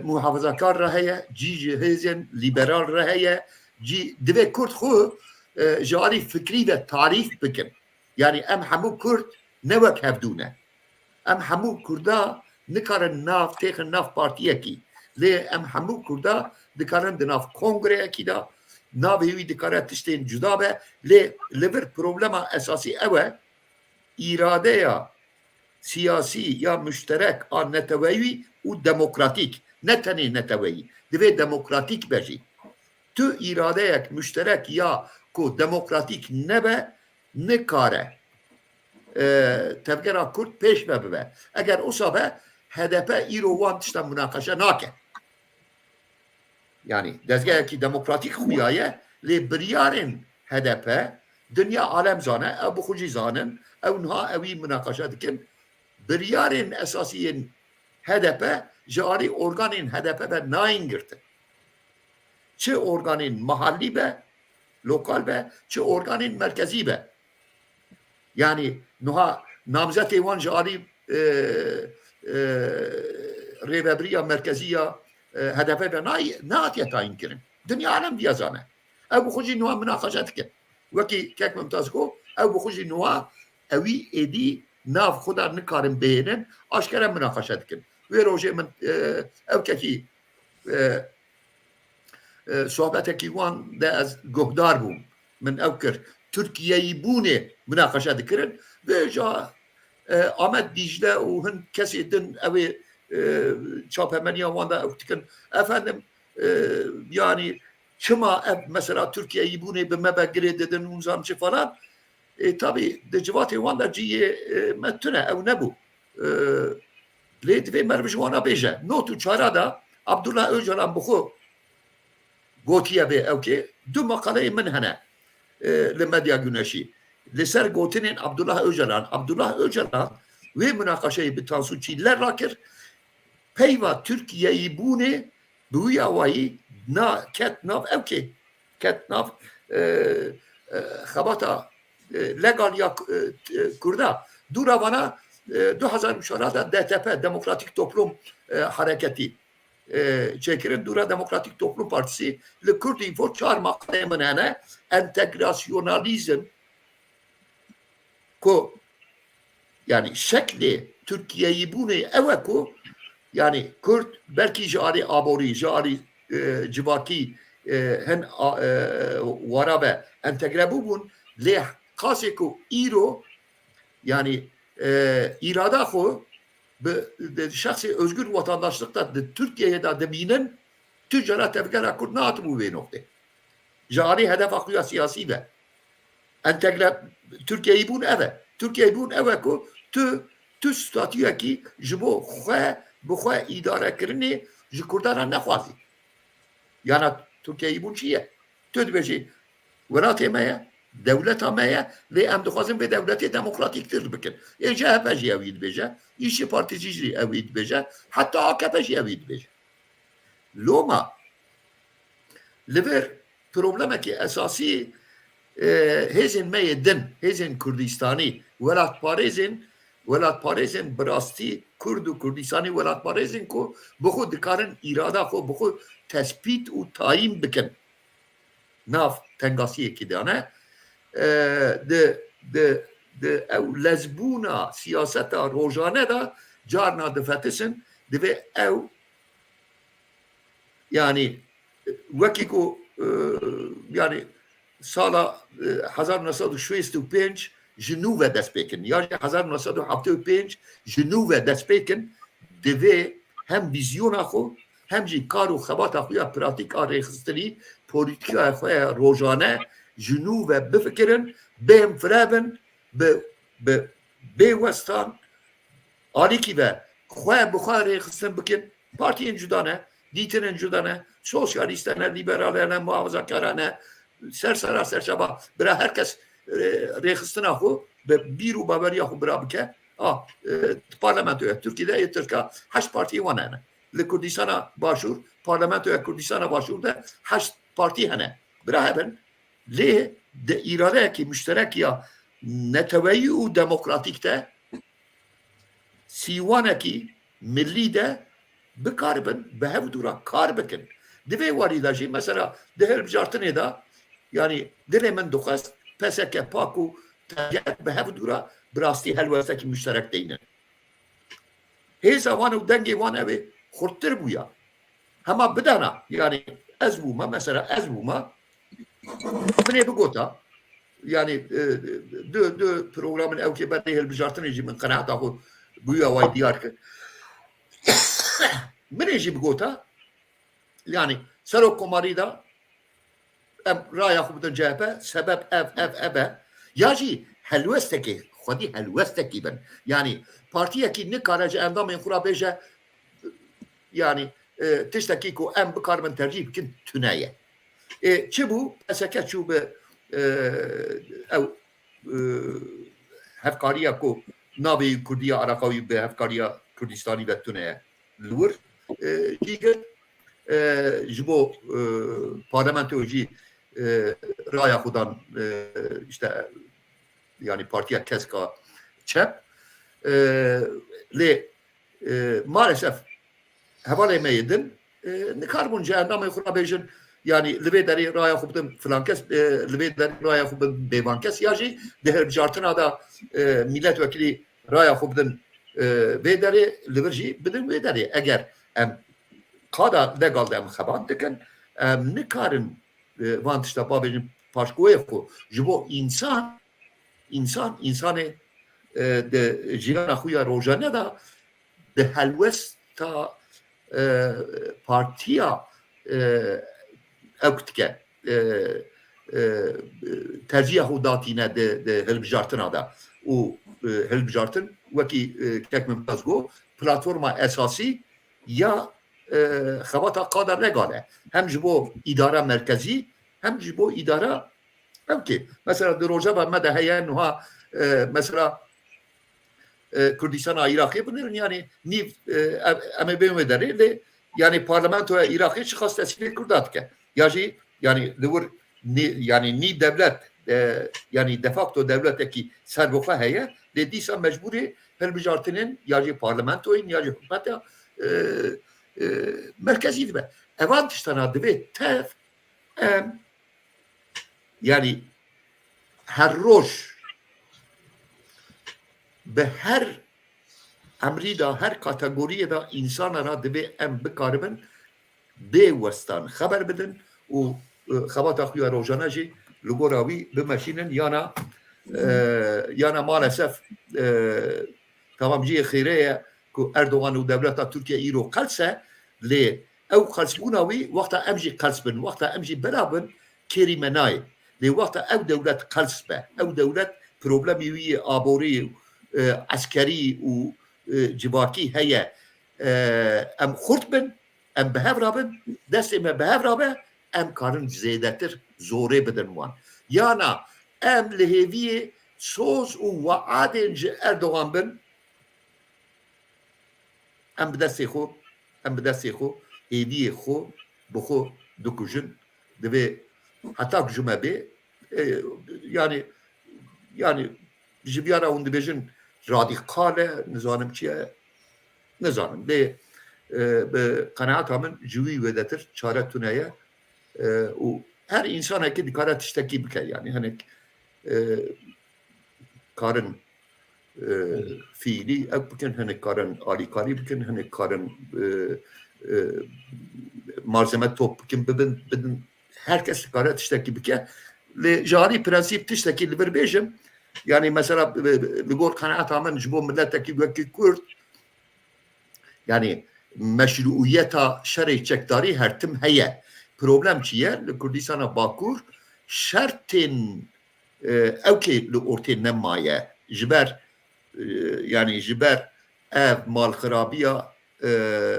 محافظه‌کار رهیه جی هیزن لیبرال رهیه جی دوی کرد خو جاری فکری و تعریف بکن یعنی ام همو کرد نوک هفدونه ام همو کردا نکارن ناف تیخن ناف پارتیه کی لی ام همو کردا دکارن دناف کنگره کی دا ناوی دکاره تشتین جدا به لیبر پروبلما اساسی اوه اراده یا سیاسی یا مشترک آن نتوایی و دموکراتیک نه تنی نتوایی دوی دموکراتیک بجی تو اراده یک مشترک یا کو دموکراتیک نبه نکاره تفکر کرد پیش ببه اگر اصابه هدف ایرو وان تشتا مناقشه ناکه یعنی دزگاه کی دموکراتیک خویایه لی بریارن هدف دنیا عالم زانه او بخوجی زانن او نها اوی مناقشه دکن بریارن اساسی هدف جاری ارگانین هدف به ناین گرته چه ارگانین محلی به لوکال به چه ارگانین مرکزی به یعنی نها نامزد ایوان جاری ریوبری مرکزی یا هدف به ناتیه تاین کرن دنیا عالم بیازانه او بخوجی نها مناقشه دکن وکی که ممتاز کو او بخوجی نها اوی ایدی ناف خدا نکارن بینن آشکره مناقشه دکن و روژه من او که صحبت که وان ده از گهدار بوم من او کرد ترکیهی بونه مناقشه دکرن و جا آمد دیجده و هن کسی دن او چاپمنی وان ده او تکن افندم یعنی چما مثلا ترکیهی بونه به مبگره ددن اونزام چه فلان tabi dicivati wanda ciye metune ev nebu lê divê me ji wana bêje not û çara da Abdullah Öcalan bixwe gotiye bê ew kê du meqaleyê min hene li medya güneşî li ser gotinên Abdullah Öcalan wê münaqeşeyê bi Tansu Çiller rakir peyva Tirkiyeyê bûnê bi wî awayî ket nav ew kê ket nav xebata legal ya Kurda duravana 2014'da DTP Demokratik Toplum Hareketi çekirin Dura Demokratik Toplum Partisi li Kurdî for çarmak eminene entegrasyonalizm ko yani şekli Türkiye'yi bunu eve ko yani Kürt belki jari abori jari civaki hen varabe entegre bubun leh Kaseko İro yani irada xo be şahsi özgür vatandaşlıkta Türkiye'ye da deminin tüccara tevkera Kürt ne atı bu ve nokta. Jari hedef aklıya siyasi ve entegre Türkiye'yi bun eve. Türkiye'yi bun eve ko tu statüye ki jibo xwe idare kirini ji Kurdana nexwazi. Yani Türkiye'yi bun çiye? Tu dibêjî welatê me ye devleta me ye ve em dixwazin vê devletê demokratîktir bikin. CHP jî ew dibêje, İşçi Partisi jî ew dibêje, heta AKP jî ew dibêje. Loma li vir problemekî esasî hêzên me yê din, hêzên Kurdistanî, welatparêzên bi rastî Kurd û Kurdistanî welatparêzên ku bi xwe dikarin îrada xwe bi xwe tespît û tayîn bikin. Nav tengasiyekî dane de ew lezbûna siyaseta rojane da carna difetisin divê ew yani wekî ku yani sala 1965 ji nû ve dest pêkin ya 1975 ji nû ve dest pêkin divê hem vizyona xwe hem jî kar û xebata xwe ya pratik a rêxistinî polîtika xwe ya rojane ji nû ve bifikirin bêm firebin bi bêwestan alîkî ve xwe bi xwe rêxistin bikin partiyên cuda ne dîtinên cuda ne sosyalîst ne liberal ne muhafazakar ne sersera serçaba bira herkes rêxistina xwe bi bîr û baveriya xwe bira bike parlamentoya Türkiye'de yetirka 8 partî wan hene li Kurdistana başûr parlamentoya Kurdistana başûr de 8 partî hene bira hebin lê de îradeyekî müşterek ya neteweyî û demokratîk de sîwanekî millî de bikaribin bi hevdûra kar bikin. Divê warî de jî mesela di hilbijartinê de yani dilê min dixwest peseke pak û bi hevdûra bi rastî helwestekî müşterek deynin. Hêza wan û dengê wan ew ê xurttir bûya. Hema bidana yani ez bûme mesela ez bûme minê bigota yani du programın ew kê berdê hilbijartinê jî min qenaeta xwe bûya way diyar kir. Minê jî bigota yani serok komarî da em raya xwe bidin CHP sebep ev e ya jî helwestekê xwedî helwestekî bin yani partiyekî nikare ji endamên xwe re bêje yani tiştekî ku em bikaribin tercih bikin tune ye. Çi bû peseke çû bi ew hevkariya ku navê Kurdiya Araqawî bi hevkariya Kurdistanî ve tune ye li wir dîgir ji bo parlamentoya jî raya xwe dan işte yani partiya Keska Çep lê maalesef hevalê me yedin nikarbûn ji endamê xwe re bêjin yani li vê derê raya xwe bidin filan kes li vê derê raya xwe bidin bêvan kes ya jî di hilbijartina da milletvekilî raya xwe bidin vê derê li vir jî bidin vê derê eger em qada legal de em xebat dikin em nikarin van tişta babêjin paşgoyê xwe ji bo insanê di jiyana xwe ya rojane da di helwesta partiya ew dike terciya xwe datîne di hilbijartina da û hilbijartin wekî kek min pez got platforma esasî ya xebata qada legal e hem ji bo îdara merkezî hem ji bo îdara evkê mesela di rojava me de heye niha mesela Kurdistana Iraqê binirin yani nîv em ê bên wê derê lê yani parlamentoya Iraqê çi xas tesîrê Kurda dike ya jî yani li wir yani nîv devlet yani de facto devletekî servoxwe heye lê dîsa mecbûrê hilbijartinên ya jî parlamentoyên ya jî hikûmeta merkezî dibe. Evan tiştana divê tev em yani her roj bi her emrî da her kategoriyê da insana ra divê em bikaribin bê westan xeber bidin û xebata xwe ya rojane jî li gora wî bimeşînin yana maalesef tamamciyê xêrê ye ku Erdogan û devleta Tirkiye îro qelse lê ew qelsbûna wî wexta em jî qels bin wexta em jî berabin kêrî me nayê lê wexta ew dewlet qels be ew dewlet problemî wî yê aborî askerî û civakî heye em xurt bin em bihev rabin destê me bihev rabe em karin zêdetir zorê bidin wan yana em li hêviyê soz û weadên ji Erdogan bin em bi destê xwe hêviyê xwe bi xwe dikujin divê heta ji me bê yani ji biyana hûn dibêjin radîkal e nizanim çi ye nizanim lê bi qenaeta min ji wî wêdetir çare tune ye û her insanekî dikare tiştekî bike yani hinek karin fiilî ew bikin hinek karin alîkarî bikin hinek karin malzeme top bikin bidin herkes dikare tiştekî bike lê jarî prensîp tiştekî li bir bêjim yani mesela li gor qenaeta min ji bo milletekî wekî Kurd yani meşruiyeta şerê çekdarî her tim heye problem çi ye li Kurdistana Bakur şertên evkê li ortê nemaye ji ber yani ji ber ev malxirabiya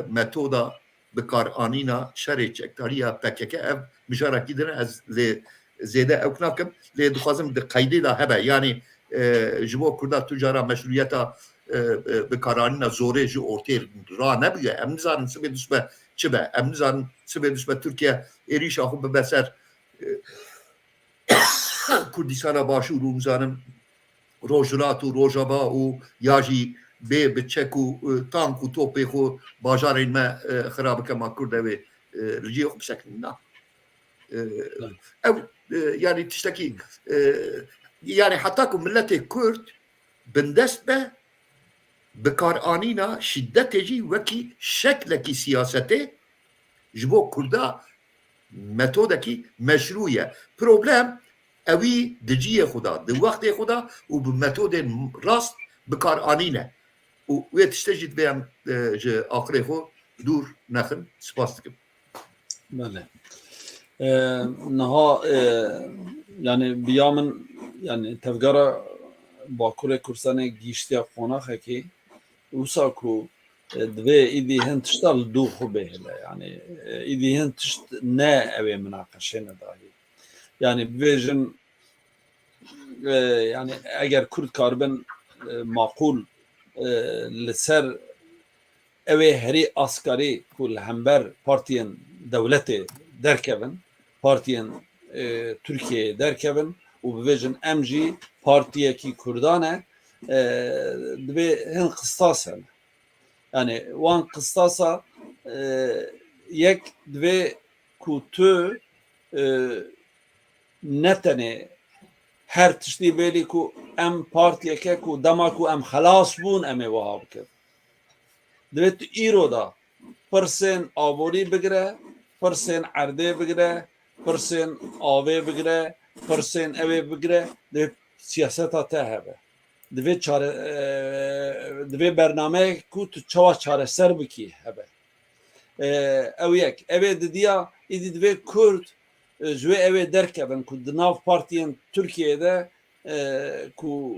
metoda bikaranîna şerê çekdariya PKK ev mijarekî din ez lê zêde ew nakim lê dixwazim di qeydê da hebe yani ji bo Kurda tucara meşruiyeta bikaranîna zorê ji ortê ra nebiye em nizanin sibê dişme çi be em nizanin sibê dişme Tirkiye êrîşa xwe bibe ser Kurdistana Başûr û nizanin Rojhilat û Rojava û ya jî بێ بچەک و تانک و تۆپێ خۆ باژارên me xirabike ma Kurd ew ê li ciyê xwe bisekinî na ew yani tiştekî yani heta ku milletê Kurd bindest be bikaranîna şiddetê jî wekî şeklekî siyasetê ji bo Kurda metodekî meşrû ye problem evî di ciyê xwe da di wextê xwe da û bi metodên rast bikaranîne û wê tiştê jî divê em ji axirê xwe dûr nexin spas dikim بله نها yani بیامن yani tevgara Bakurê Kurdistanê gîştiya qonaqekê wisa ku divê êdî hin tişta li dû xwe bêhile yani êdî hin tişt ne ew ê münaqeşê nedayê yani bibêjin yani eger Kurd karibin maqûl li ser ew ê herî askarî ku li hember partiyên dewletê derkevin partiyên Türkiye'ye derkevin û bibêjin em jî partiyekî Kurdan e divê hin qistas hene yani wan qistasa yek divê ku tu ne tenê her tiştî bêlî ku em partiyeke ku dema ku em xelas bûn em ê wiha bikin divê tu îro da pirsên aborî bigire pirsên erdê bigire pirsên avê bigire pirsên evê bigire divê siyaseta te hebe divê bernameyek ku tu çawa çareser bikî hebe ew yek evê didiya êdî divê Kurd ji wê evê derkevin ku di nav partiyên Tirkiyeyê de ku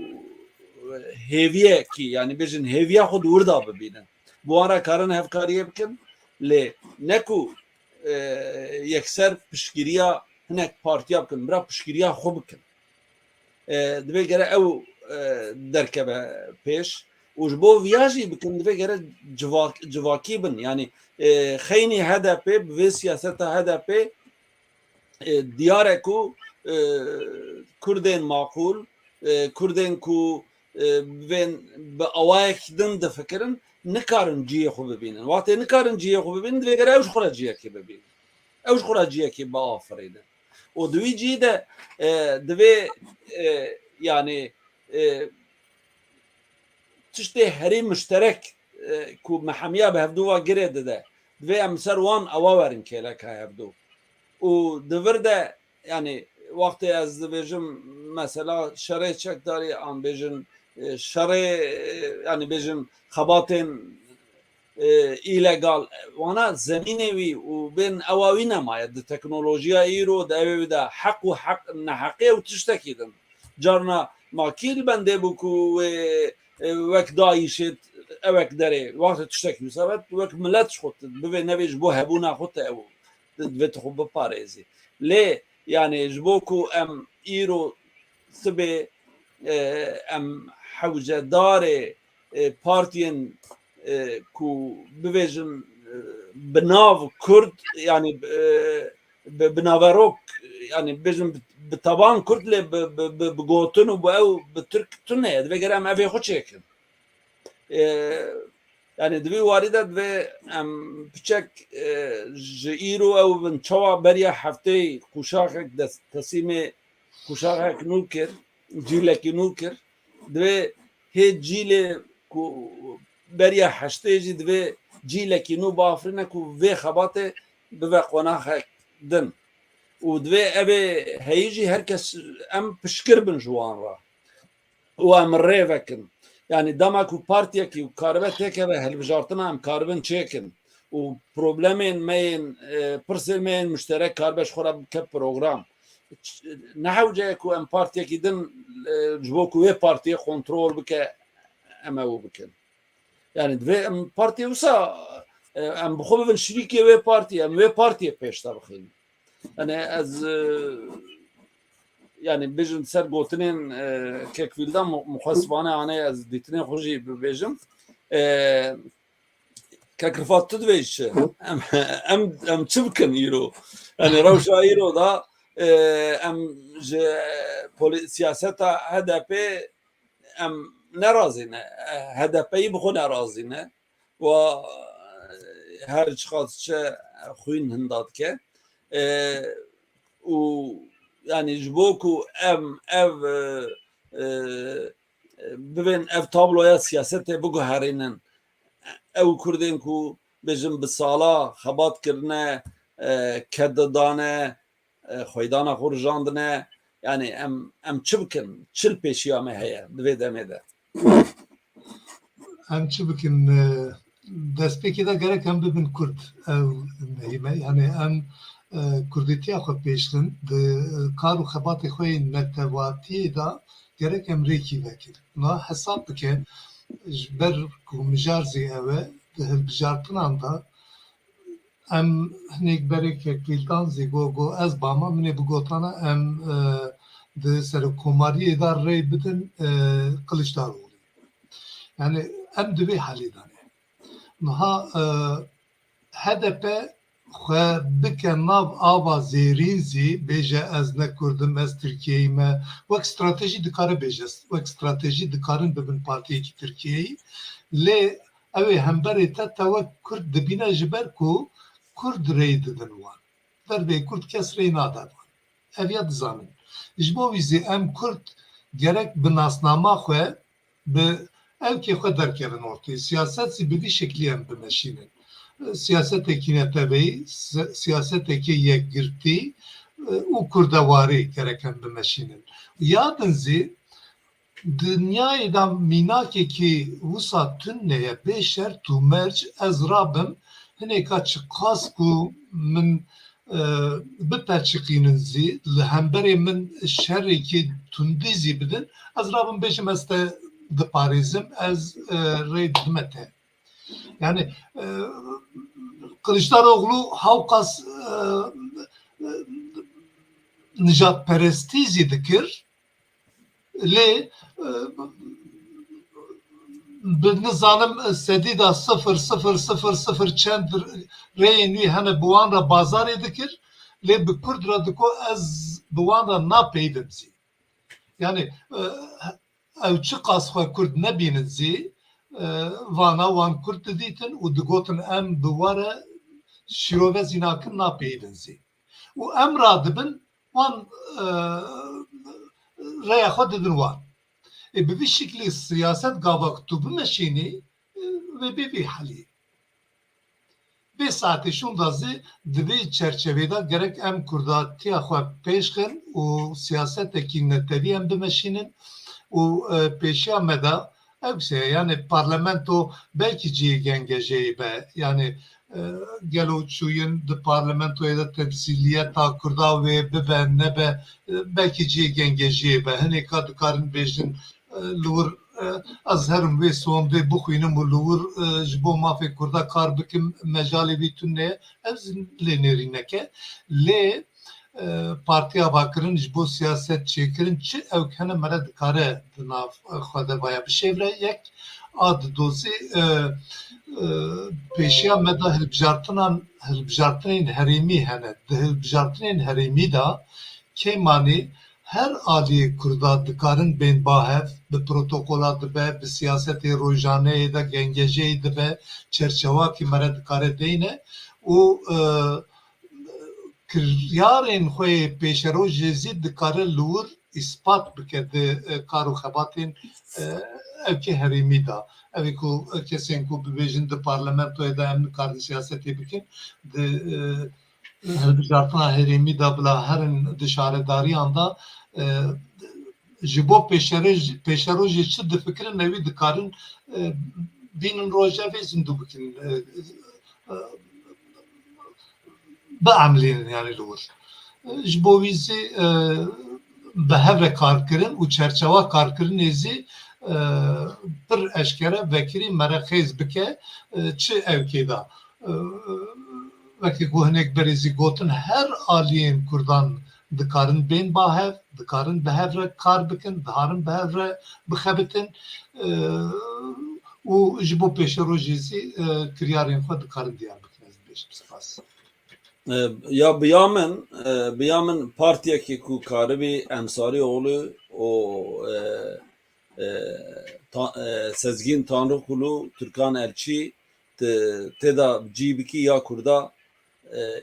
hêviyekî yani bêjin hêviya xwe di wirda bibînin bu ara karin hevkariyê bikin lê ne ku yekser piştgiriya hinek partiya bikin bira piştgiriya xwe bikin divê gere ew derkeve pêş û ji bo viya jî bikin divê gere civakî bin yani xeynî HDP bi vê siyaseta HDP diyare ku Kurdên maqûl Kurdên ku bên bi awayek din difikirin nikarin ciyê xwe bibînin watê nikarin ciyê xwe bibînin divê gere ew ji xwe re ciyekê bibînin ew ji xwe re ciyekê biafirînin û di wî cî de divê yani tiştê herî müşterek ku mehemiya bi hevdûva girê dide divê em ser wan ewa werin kêleka hevdû û di vir de yani wextê ez dibêjim mesela şerê çekdarî an bêjin şerê yani bêjin xebatên îlegal wana zemînê wî û bên ewa wî nemaye di teknolojiya îro di evê wî de heq û neheqê ew tiştekî din carna makîl bendê bû ku wek Daişê ewek derê wextê tiştekî wisa wek millet ji xwe bivê nevê ji bo hebûna xwe te ew divê tu xwe biparêzî lê yani ji bo ku em îro sibê em hewcedarê partiyên ku bibêjin bi nav Kurd yani bi naverok yani bêjin bi taban Kurd lê bi gotin û bi ew bi Türk tune divê gere em evê xwe çêkin yani divê warî de divê em piçek ji îro ew bin çawa beriya hefteyê qûşaxek tesîmê qûşaxek nû kir cîlekî nû kir divê hê cîlê ku beriya heştê jî divê cîlekî nû biafirîne ku vê xebatê bive qonaxek din û divê evê heyî jî herkes em pişkir bin ji wan re û em rê vekin yani dema ku partiyekî karibe têkeve hilbijartina em karibin çêkin û problemên me yên pirsên me yên müşterek karibe ji xwe re bike program nehewce ku em partiyekî din ji bo ku wê partiyê kontrol bike em ew bikin yani divê em partiye wisa em bi xwe bibin şirîkê wê partiye em wê partiye pêşta bixînin yani ez yani bêjin ser gotinên kekvîldan muxesibane anê ez dîtinê xwe jî bibêjim kekrifat tu divê çi em çi bikin îro yani rewşa îro da em ji siyaseta HDP em nerazîne HDP'yi bixwe nerazîne ve her çıkartçı xuyên hinda dike û yani ji bo ku ev bibên ev tabloya siyasetê biguherînin ew Kurdên ku bêjin bi sala xebat kirine kedidane xweydana xwe rijandine yani em çi bikin çil pêşiya me heye divê demê de Em çi bikin destpêkê de gerek em bibin Kurd ew mehîme yani em Kurdîtiya xwe pêşxin di kar û xebatê xwe yên netewatiyê da gerek em rêkî vekin. Na hesab bike ji ber ku mijar zê ew e di hilbijartinan da em hinek berekek vîldan zê got ez bama min ê bigotana em di serokkomariyê da rê bidin Kılıçdaroğlu. Yani em divê halê de ne. Niha HDP xwe bike nav ava zêrîn zî bêje ez ne Kurdim ez Tirkiyeyî me wek stratejî dikare bêje wek stratejî dikarin bibin partiyekî Tirkiyeyî lê ew ê hemberê te wek Kurd dibîne ji ber ku Kurd rê didin wan derbê Kurd kes rê nade wan ev ya dizanin ji bo wî zê em Kurd gerek bi nasnama xwe bi evkê xwe derkevin ortaya siyaset zî bi vî şeklî em bimeşînin siyasetekî neteweyî siyasetekî yekgirtî û kurdewarî gerek em bimeşînin yadin zî dünyayê da mînakekî wisa tune ye bê şert û merc ez rabim hineka çi qas ku min bipeçiqînin zî li hemberê min şerrekî tundî zî bidin ez rabim bêjim ez te diparêzim ez rê didime te yani Kılıçdaroğlu hawqas nijadperestî zî dikir lê bi nizanim sedî da 0,000 çend rêyên wî hene bi wan re bazarê dikir lê bi Kurd re diko ez bi wan re napeyivim zî yani ew çi qas xwe Kurd nebînin zî vana wan Kurd didîtin û digotin em bi were şîrovezî nakin napeyivin zî û em radibin wan rêya xwe didin wan bi vî şeklî siyaset gava ku tu bimeşînî vê bê vî helî vê saetê şûnda zî di vê çerçevê de gerek em kurdatiya xwe pêşxin û siyasetekî netewî em bimeşînin û pêşiya me de ew yani parlamento belkî ciyê gengejeyê be yani gelo çûyin di parlamentoyê de temsîliyeta Kurda wê bibe nebe belkî ciyê gengejiyê be hinêka dikarin bêjin li wir ez herim wê sondê bixwînim û li wir ji bo mafê Kurda kar bikim mejalê wî tune ye ev lê nêrîneke lê partiya bakirin ji bo siyaset çêkirin çi ew hene mere dikare di nav xwe de vaya bişêvre yek a di dozê pêşiya me da hilbijartinên herêmî hene di hilbijartinên herêmî da kêmanî her aliyê Kurda dikarin bên bahev bi protokola dibe bi siyasetê rojaneyê de gengejeyê dibe çerçevakî mere dikare deyne û kiryarên xwe pêşerojê zî dikare li wir îspat bike di kar û xebatên evkê herêmî da evê ku kesên ku bibêjin di parlamentoyê de em nikarin siyasetê bikin di hilbijartina herêmî da bila herin di şaredariyan da ji bo pêşerojê çi difikirin evî dikarin bînin rojevê zindû bikin biemlînin yani li wir ji bo wî zî bi hev re karkirin û çerçeva karkirinê zî pir eşkere vekirî merexêz bike çi evkê da wekî ku hinek berê zî gotin her aliyên Kurdan dikarin bên bahev dikarin bi hev re kar bikin diharin bi hev re bixebitin û ji bo pêşerojê zî kiryarên xwe dikarin diyar bikin ez bêjim spas ya biya min partiyekî ku karibî Ensarîoğlu û Sezgin Tanrıkulu Türkan Elçi teda cibiki ya Kurda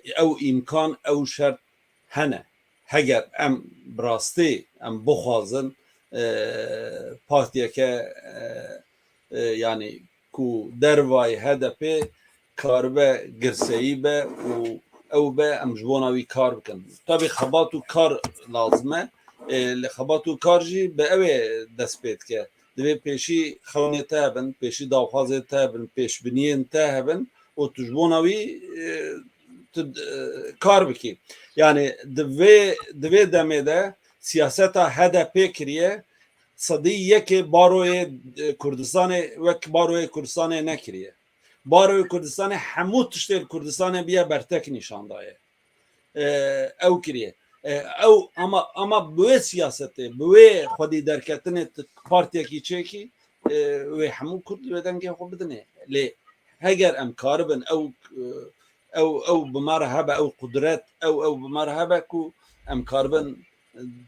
ew imkan ew şert hene heger em birastî em bixwazin partiyeke yani ku dervayê HDP karibe girseyî be û ew be em ji bona wî kar bikin. Tabii xebat û kar lazim e. Li xebat û kar jî bi ew ê dest pê dike. Divê pêşî xewnê te hebin, pêşî dawxwazê te hebin, pêşbîniyên te hebin û tu ji bona wî kar bikî. Yani divê demê de siyaseta HDP kiriye sedî yekê baroyê Kurdistanê wek baroyê Kurdistanê nekiriye. Baroyê Kurdistanê hemû tiştê li Kurdistanê biye bertek nîşan daye. Ew kiriye. Ew ama bi wê siyasetê, bi wê xwedî derketinê partiyekî çêkî wê hemû Kurd li wê dengê xwe bidine. Lê heger em karibin ew bi me re hebe ew qudret ew bi me re hebe ku em karibin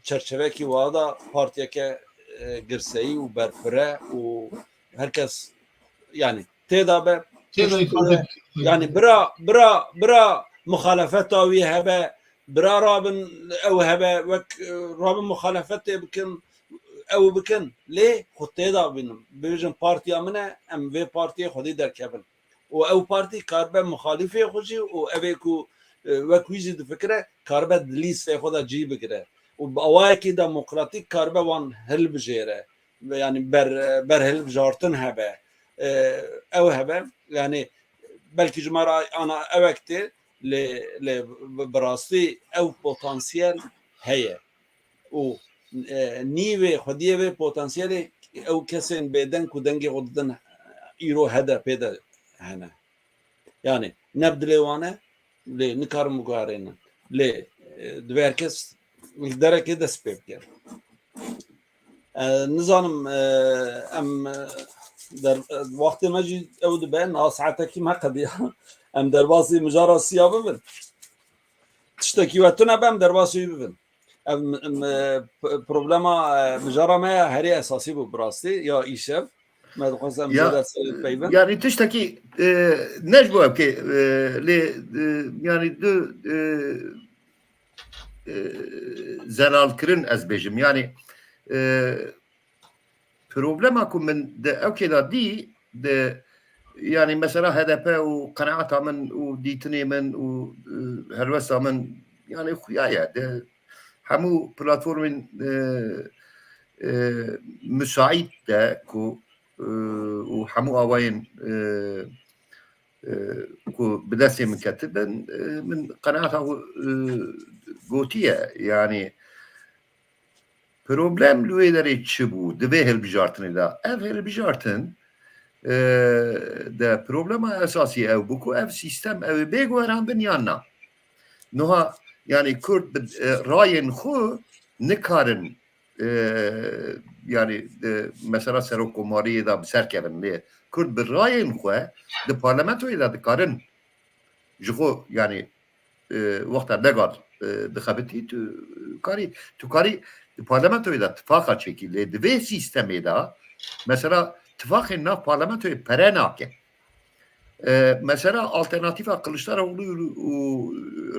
çerçevekî wa da partiyeke girseyî û berfire û herkes yani têda be yani bira muhalefeta wî hebe bira rabin ew hebe wek rabin muhalefetê bikin ew bikin lê xwe têda bînim bêjin partiya min e em vê partiyê xwedî derkevin û ew partî karibe muxalîfê xwe jî û ev ê ku wek wî jî difikire karibe di lîstê xwe de cî bigire û bi awayekî demokratîk karibe wan hilbijêre yani berhilbijartin hebe ew hebe yani belkî ji me re ana ewek tê lê bi rastî ew potansiyel heye û nîvê xwediyê vê potansiyelê ew kesên bêdeng ku dengê xwe didin îro HDP de hene yani ne bi dilê wan e lê nikarin biguherînin lê divê herkes derekê dest pê bike. Nizanim em wextê me jî ew dibe niha saetekî me qediya em derbasî mijara siya bibin tiştekî we tune be em derbasî wî bibin ev problema mijara me ya herî esasî bû bi rastî ya îşev me dixwazim peybin yani tiştekî ne ji bo ev kê lê yani du zelalkirin ez bêjim yani problema ku min de ew kê da dî de yani mesela HDP û qenaeta min û dîtinê min û helwesta min yani xuya ye de hemû platformên müsait de ku û hemû awayên ku bi destê min ketibin min qenaeta gotiye yani problem li wê derê çi bû divê hilbijartinê da ev hilbijartin de problema esasî ew bû ku ev sîstem ew ê bêguheran bin yan na niha yani Kurd bi rayên xwe nikarin yani mesela serokkomariyê da bi ser kevin lê Kurd bi rayên xwe di parlamentoyê da dikarin ji xwe yani wexta legal dixebitî tu karî di parlamentoyê da tifaka çekî lê di vê sîstemê da mesela tifakên nav parlamentoyê pere nake mesela alternatîfa Kılıçdaroğlu û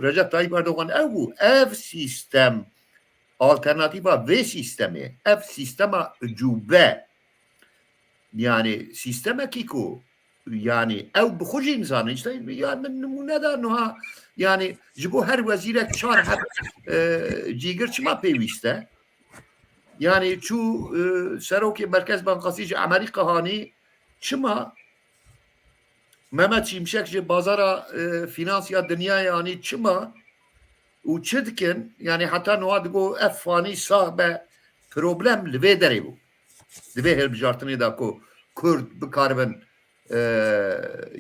Recep Tayyip Erdoğan ew bû ev sîstem alternatîfa vê sîstemê ev sîstema ucube yani sîstemekî ku yani ew bi xwe jî nizanin işte yani min nimûne da niha yani ji bo her wezîrek çar heb cîgir çima pêwîst e yani çû serokê Merkez Bankasî ji Amerîka hanî çima Mehmet Şimşek ji bazara finansiya dinyayê hanî çima û çi dikin yani heta niha digo ev fanî sah be problem li vê derê bû di vê hilbijartinê da ku Kurd bikaribin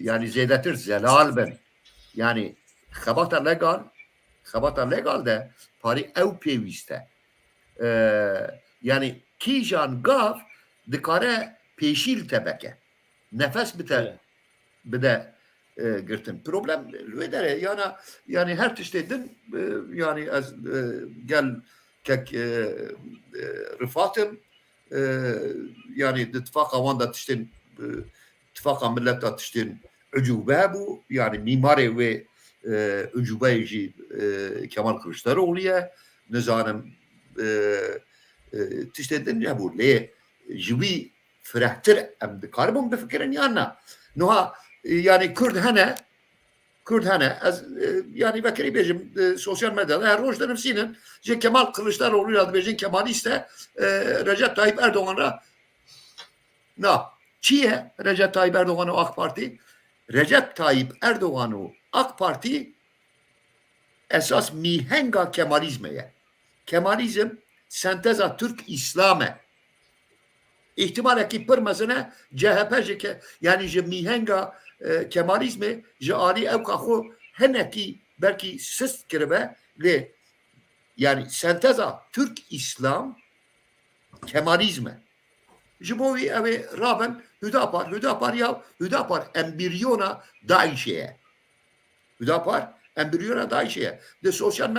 yani zêdetir zelal bin yani xebata legal de parî ew pêwîst e yani kîjan gav dikare pêşîl tebeke nefes bide girtin problem li wê derê yani her tiştê din yani ez gel kek rifatim yani ittifaka van da tiştin ittifaka millet da tiştin ucube bu yani mimari ve ucube jî Kemal Kılıçdaroğlu'ya nizanim tiştê din hebû lê ji wî firehtir em dikaribûn bifikirin yan na niha yani Kurd hene ez yani vekirî bêjim sosyal medyada her roj dinivîsînin ji Kemal Kılıçdaroğlu ya dibêjin Kemalîst e Recep Tayyip Erdoğan ra na çi ye Recep Tayyip Erdoğan û AK Parti Recep Tayyip Erdoğan û AK Parti esas mihenga Kemalizme ye Kemalizm senteza Türk İslam'e ihtimal ki pır mesela CHP yani ji mihenga Kemalizmi ji alî ew xwe hinekî belkî sist kiribe lê yani senteza Türk İslam Kemalizme ji bo wî ew ê rabin Hüdapar ya Hüdapar embriryona Daişê ye Hüdapar embriryona Daişê ye di sosyal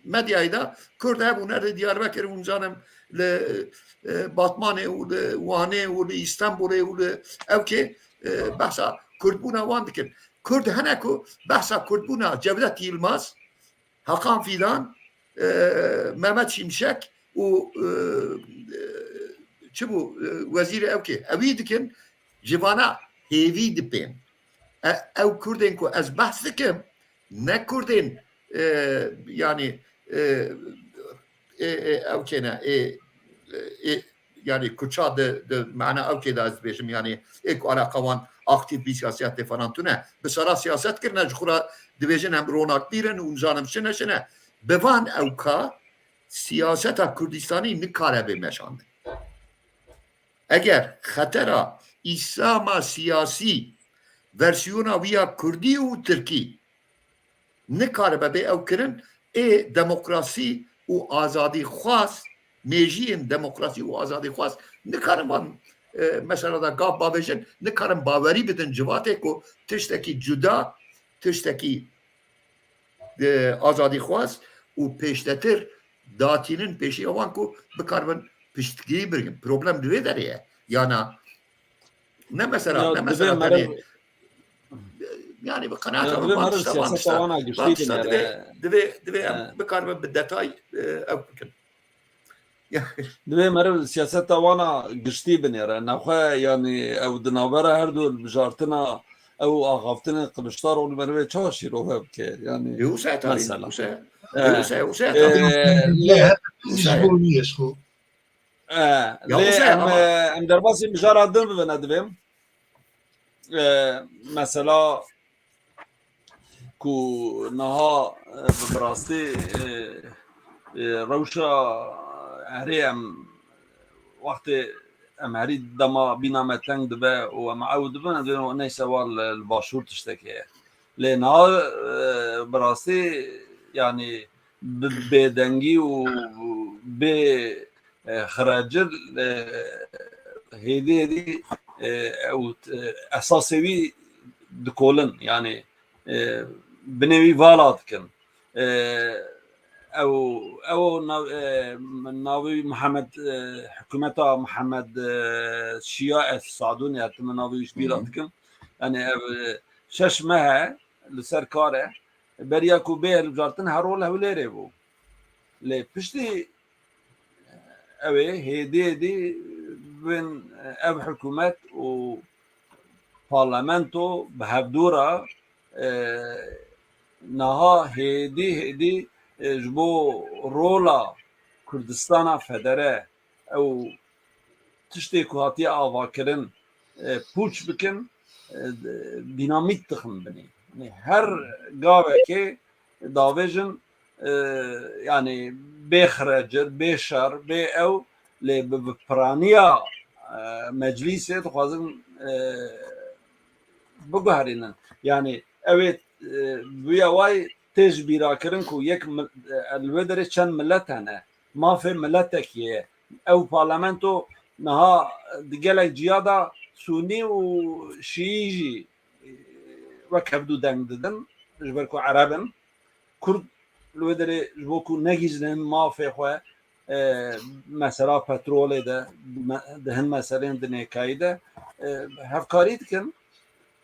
medyayê da Kurd hebûn erdê Diyarbekirê hûn zanim li Batmanê û li Wanê û li İstanbulê û li ew kê behsa Kurdbûna wan dikin. Kurd hene ku behsa Kurdbûna Cevdet Yılmaz, Hakan Fidan, Mehmet Şimşek û çi bû wezîrê ew kê evî dikin civana hêvî dipên. Ew Kurdên ku ez behs dikim ne Kurdên yani ew kê ne yani kuça de mana ew kê da ez dibêjim yani êk alaka wan aktif bir siyasetê falan tune bi sara siyaset kirine ji xwe dibêjin em ronak bîrin û zanim şine şine bi van ew ka siyaseta Kurdistanî nikare bê meşandin eger xetera îsama siyasî versiyona wî ya Kurdî û Tirkî nikare be bê ew kirin ê demokrasî û azadî xwaz mêjiyên demokrasî û azadî xwaz nikarin van mesela da gav bavêjin nikarin bawerî bidin civatê ku tiştekî cuda tiştekî azadî xwaz û pêştetir datînin pêşî wan ku bikarbin piştgirî birgin problem divê derê ye yana ne mesela ne mesela yani bi qenaata divê em bikarbin bi detay ew bikin divê meriv siyaseta wana giştî binêre nexwe yanî ew di navbera her du bijartina ew axaftinê Kılıçdaroğlu merivê çawa şîrove bike yani mesela lê em derbasî mijara din bibine divêm mesela ku niha bi rastî rewşa herî em wextê em herî dema bîna me teng dibe û em ew dibin neyse war li başûr tiştekê ye lê niha bi rastî yani bi bêdengî û bê xiracir hêdî hêdî ew esasê wî dikolin yani binê wî vala dikin ew navê Mihemed hikûmeta Mihemed Şiya ez Sadûnê hetimin navê wî bîra dikin yani ev şeş mehe li ser kar e beriya ku bê hilbijartin her rol hewlêrê bû lê piştî ew ê hêdî hêdî bin ev hikûmet û parlamento bi hevdûra niha hêdî hêdî ji bo rola Kurdistana federe ew tiştê ku hatiye avakirin pûç bikin dînamît dixin binê her gavekê davêjin yani bê xiracir bê şer bê ew lê bi piraniya meclîsê dixwazin biguherînin yani ew ê bûya way tê ji bîrakirin ku yek li wê derê çend millet hene mafê milletekî ye ew parlamento niha di gelek ciya da Sûnî û Şîî jî wek hevdû deng didin ji ber ku Erebin Kurd li wê derê ji bo ku negîjinin mafê xwe mesela petrolê de di hin meselên di nêkayî de hevkarî dikin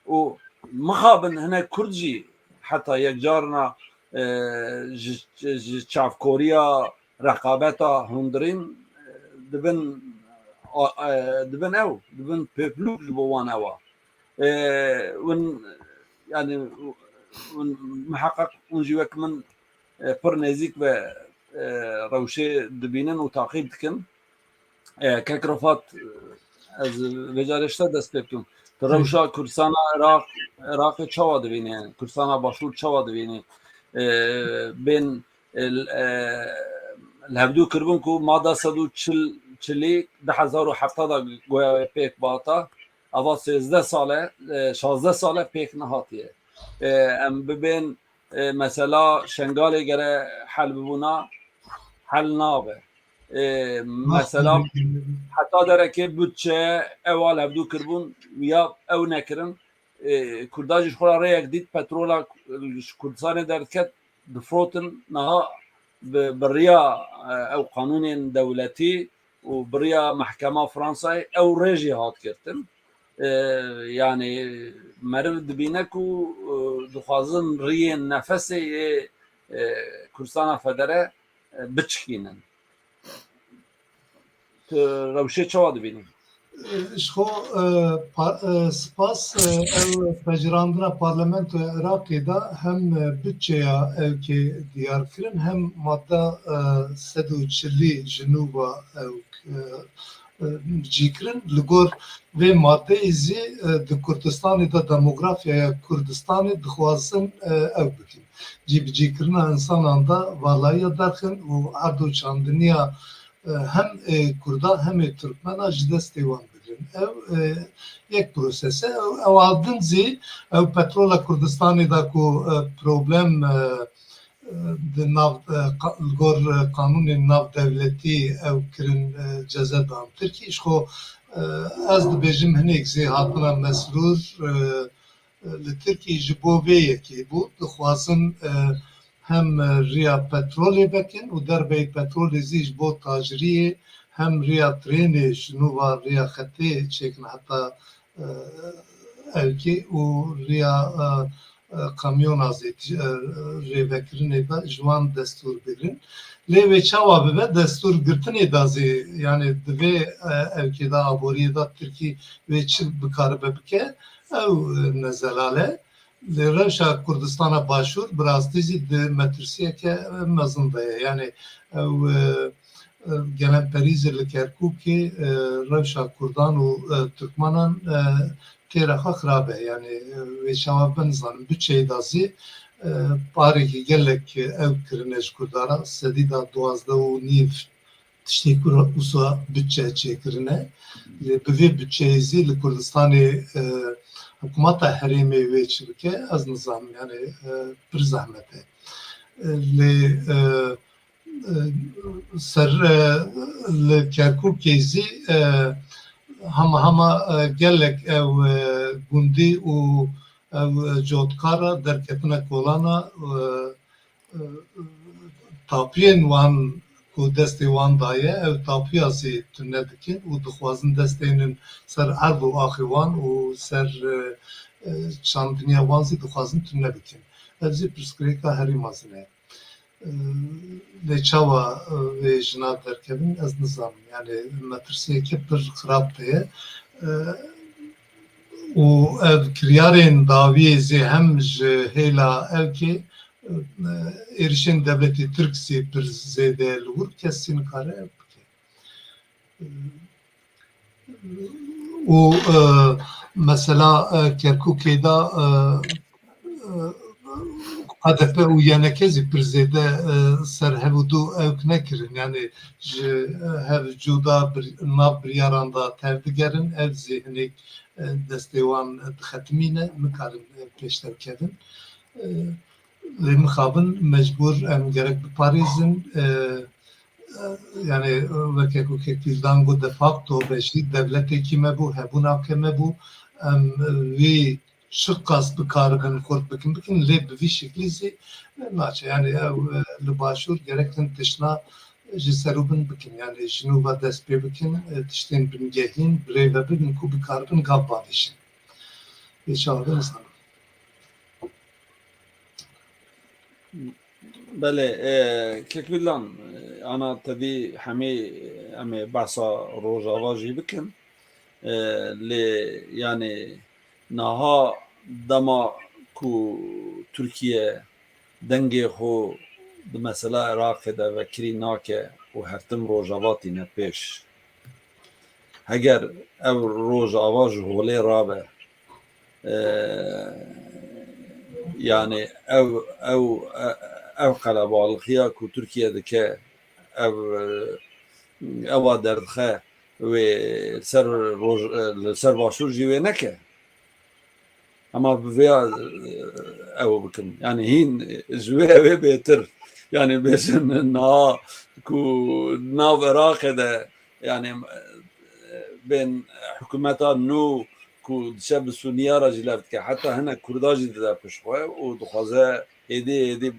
û mixabin hinek Kurd jî heta yekcarina ji çavkoriya rekabeta hundirîn dibin ew dibin pêplûk ji bo wan ew wan yani muheqqeq hûn jî wek min pir nêzik ve rewşê dibînin û taqîb dikin Kekrofat ez vêcarê ji te dest pê bikim di rewşa Kurdistana Iraqê çawa dibîne Kurdistana Başûr çawa dibîne bên li hevdû kiribûn ku mada 140 2017 da goya pêk bata ava 13 sale 16 sale pêk nehatiye em bibên mesela Şengalê gere hel bibûna hel nabe mesela heta derekê bütçe eval hevdû kiribûn ya ew nekirin Kurda ji xwe re rêyek dît petrola ji Kurdistanê derket difrotin niha bi rêya ew qanûnên dewletî û bi rêya mehkema Fransayê ew rê jî hat girtin yani meriv dibîne ku dixwazin rêyên nefesê yê Kurdistana Federe biçikînin rewşê çawa dibînin Şo spas ev pejirandina parlamentoya Iraqê da hem bütçeya evkê diyar kirin hem madda 140 jinûba ew cîkirin li gor vê maddeyê zî di Kurdistanê de demografyaya Kurdistanê dixwazin ew bikin. Cî bi cîkirina insanan da valayiya derxin û her du çandiniya hem Kurda hem Türkmena ji destê wan bigirin. Ew yek prosese ew aldin zî ew petrola Kurdistanê da ku problem di nav gor kanûnên navdewletî ew kirin cezedan Tirkî ji xwe ez dibêjim hinek zê hatina mesrûr li Tirkî ji bo vê yekê bû dixwazin hem rêya petrolê vekin û derbê petrolê zî ji bo tajiriyê hem rêya trênê ji nûva rêya xetê çêkin heta evkê û rêya kamyona zê rêvekirinê de ji wan destûr bigirin. Lê wê çawa bibe destûr girtinê da zê yani di vê evkê da aboriyê da Tirkî wê çi bikaribe bike ew nezelale li rewşa Kurdistana Başûr bi rastî jî di metirsiyeke mezin de ye yani ew gelemperî zê li Kerkûkê rewşa Kurdan û Türkmanan têra xwe xirab e yani wê çawa binizanin bütçeyê da zî parekî gelek ew kirine ji Kurdaran sedî da 12.5 tiştê ku wisa bütçe çêkirine bi vê bütçeyê zî li Kurdistanê hikûmeta herêmê wê çi bike ez nizanim yani pir zehmet e lê ser li Kerkûkê zî hema gelek ew gundî û ew cotkara derketine kolana tapiyên wan ku destê wan daye ew tapiya zê tune dikin û dixwazin destênin ser erv û axê wan û ser çandiniya wan zî dixwazin tune bikin. Ev zî pirsgirêka herî mezin e. Lê çawa wê jina derkevin ez nizanim yani metirsiyeke pir xirab heye û ev kiryarên dawiyê zê hem ji hêla evkê êrişên devletê Tirk zê pir zêde li wir kesî nikare ev bike. û mesela Kerkûkê da HDP û yeneke zî pir zêde ser hevdû ew nekirin yani ji hev cuda nav biryaran da tev digerin ev zê hinek destê wan dixetimîne nikarin pêştevkevin lê mixabin mecbûr em gerek biparêzin yani weke ku Kekîrdan got de facto beşî devletekî me bû hebûna ke me bû em wê çi qas bikaribin xurt bikin lê bi vî şeklî zê naçe yani ew li Başûr gerek hin tişna ji serûbin bikin yani jinûva dest pê bikin tiştên bingehîn birêve bibin ku bikarbin gav bavêjin pêşavin san. بله کلکلان انا تدی همه بحثا روجاوا جی بکن لی یعنی نها دما کو ترکیه دنگی خو به مثلا عراق ده و کری ناکه و هفتم روجاواتی نه پیش اگر او روجاوا جهوله رابه yani ev qelebalıqya ku Türkiye'deki eva derdixe ve ser başur jî wê neke ama veya ev bikin yani hin ji wê evê bêtir yani bêjin na ku nav Iraqê de yani bên hikûmeta nû ku dişe bi Suniya ra jî lev dike heta hinek Kurda jî dide pişxwe û dixwaze êdî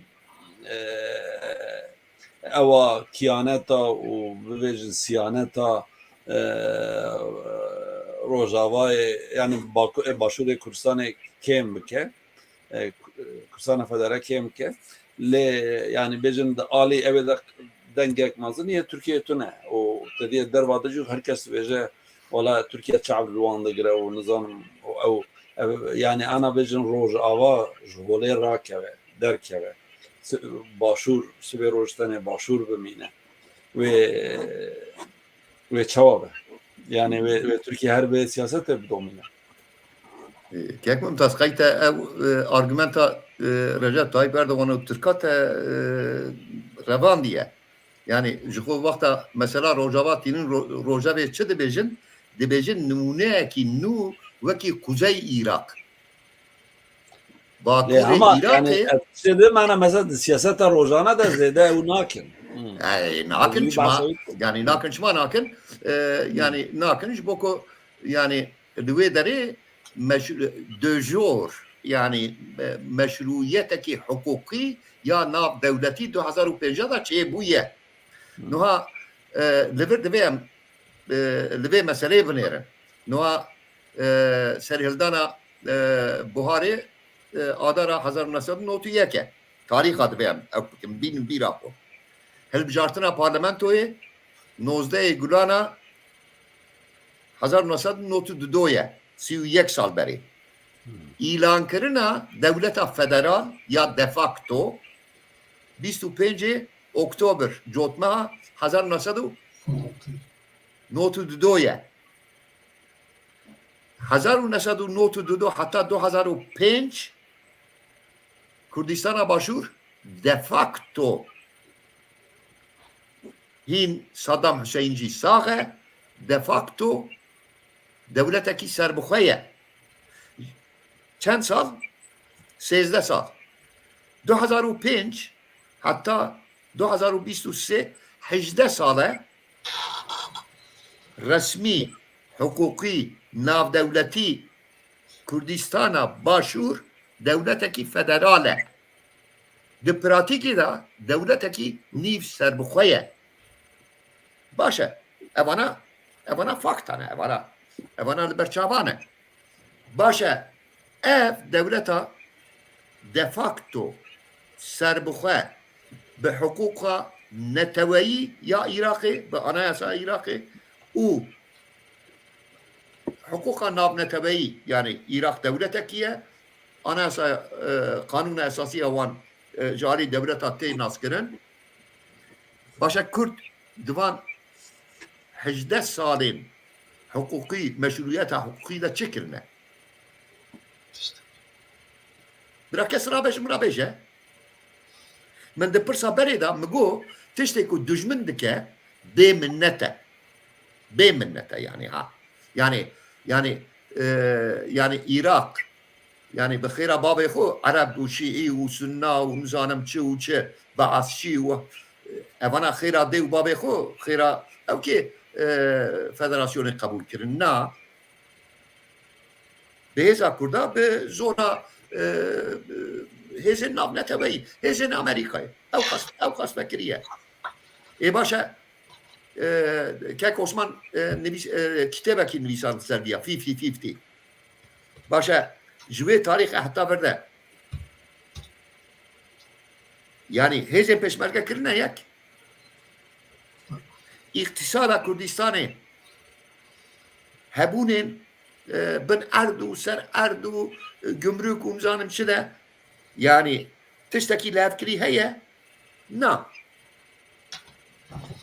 ewa kiyaneta û bibêjin siyaneta Rojavayê yani Başûrê Kurdistanê kêm bike Kurdistana Federe kêm bike lê yani bêjin di alî evê de dengek mezin niye Türkiye tune û tediye derva de jî herkes dibêje ولا Türkiye çav ruan digire û nizanım ew yani ana bêjin Rojava ji holê rakeve derkeve başûr sibê rojtenê başûr bimîne wê çawa be yani wê Türkiye her bê siyasetê bidomîne. Kek mumtaz qayta ev argumenta Recep Tayyip Erdoğan'ı Türkate revan diye. Yani ji xwe vexta mesela Rojava tînin Rojavê çi dibêjin? Dibêjin numuneyekî nû wekî Kuzey Îrak. Ama yani dedim ana mesela siyaseta rojana da zêde ew nakin. Nakin çima yani nakin çima nakin yani nakin ji bo ku yani li wê derê de jor yani meşruiyetekî hukukî ya nav dewletî 2005 da çêbûye. Nuha li vir divê em li vê meseleyê binêrin. Nuha serhildana Buharê adara 1991 tarîxa divê em ew bikin bînin bîra xwe. Hilbijartina parlamentoyê 19 Gulana 1992 31 sal berê. İlankirina Dewleta Federal ya de facto 25 Oktober cotmeha 1992 1992 hatta 2005 Kurdistana Başûr de facto hin Saddam Hüseyin jî saxe de facto devletekî serbixwe çend sal? 13 sal. 2005 hatta 2023 18 sale resmi hukuki navdewletî Kurdistana Başûr devletekî federale di pratikî de devletekî nîv serbixwe ye. Baş e evana faktan e evana li ber çavan e. Baş e ev devleta de facto serbixwe bi hukuka neteweyî ya Iraqê bi anayasa Iraqê û hukuka navneteweyî yani Irak devletekî ye anayasa kanûna esasî wan jarî devleta tê naskirin. Başa Kurd divan 18 salên hukukî meşruiyeta hukukî de çi kirine? Bira kes rabêj min rabêje min di pirsa berê da min got tiştê ku dijmin dike bê minnete yani ha yani Irak yani bi xêra bavê xwe Ereb û Şîî û Sunna û nizanim çi û çi Beasçî û evana xêra dê û bavê xwe xêra ew kê federasyonê qebûl kirin na bi hêza Kurda bi zona hêzên navneteweyî hêzên Amerîkayê ew xas vekiriye başa Kek Osman kitabeki nivîsan serdiya 50-50. Başa ji wê tarîxê heta verde. Yani hêzên pêşmerge kirine yek. İktisada Kurdistanê hebûnên bin erd û ser erd û gümrük û nizanim çi de yani tiştekî levkirî heye? Na.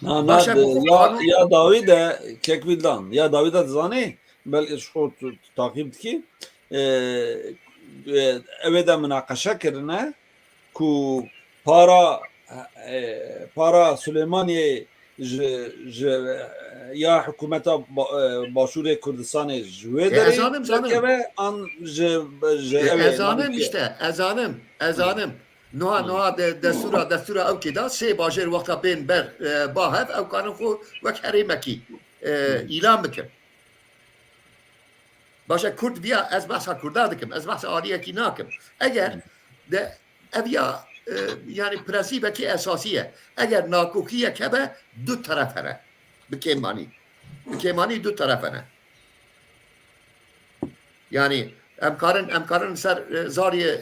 Na Başa bu ya David de Kekvildan ya David de zanî belki şu takip ki evet de münakaşa kirine ku para Süleymaniye ya hükümeta Başûrê Kurdistanê ji wê derê Ezanim. an Ezanım işte. Ezanım. Noha destura ew kêda sê bajêr wexta bên ber bahev ew karin xwe wek herêmekî îlan bikin. Başa Kurd viya ez behsa Kurda dikim. Ez behsa aliyekî nakim. Eger de ev ya yani prensîbekî esasî ye. Eger nakokiyek hebe du taraf hene. Bi kêmanî du taraf hene. Yani em karin ser zariyê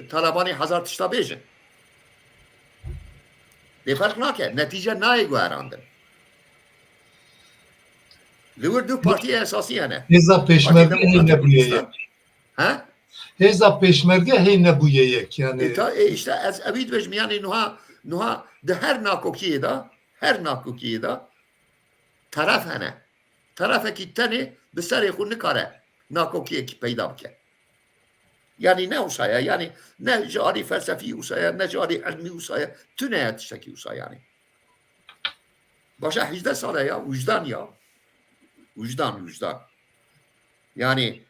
Talibanê hezar tişta bêjin. Dê ferq nake. Netîce nayê guherandin. Li wir du partiye esasî hene. Hêza pêşmerge hê nebûye yek. Ha? Hêza pêşmerge hê nebûye yek. Yani İşte ez evî dibêjim yani nuha di her nakokiyê da taraf hene. Tarafekî tenê bi serê xwe nikare nakokiyekî peyda bike. Yani ne usaya yani ne cari felsefi usaya ne cari ilmi usaya tüne tiştekî usa yani. Başa 18 sale ya vicdan ya. Vicdan. Yani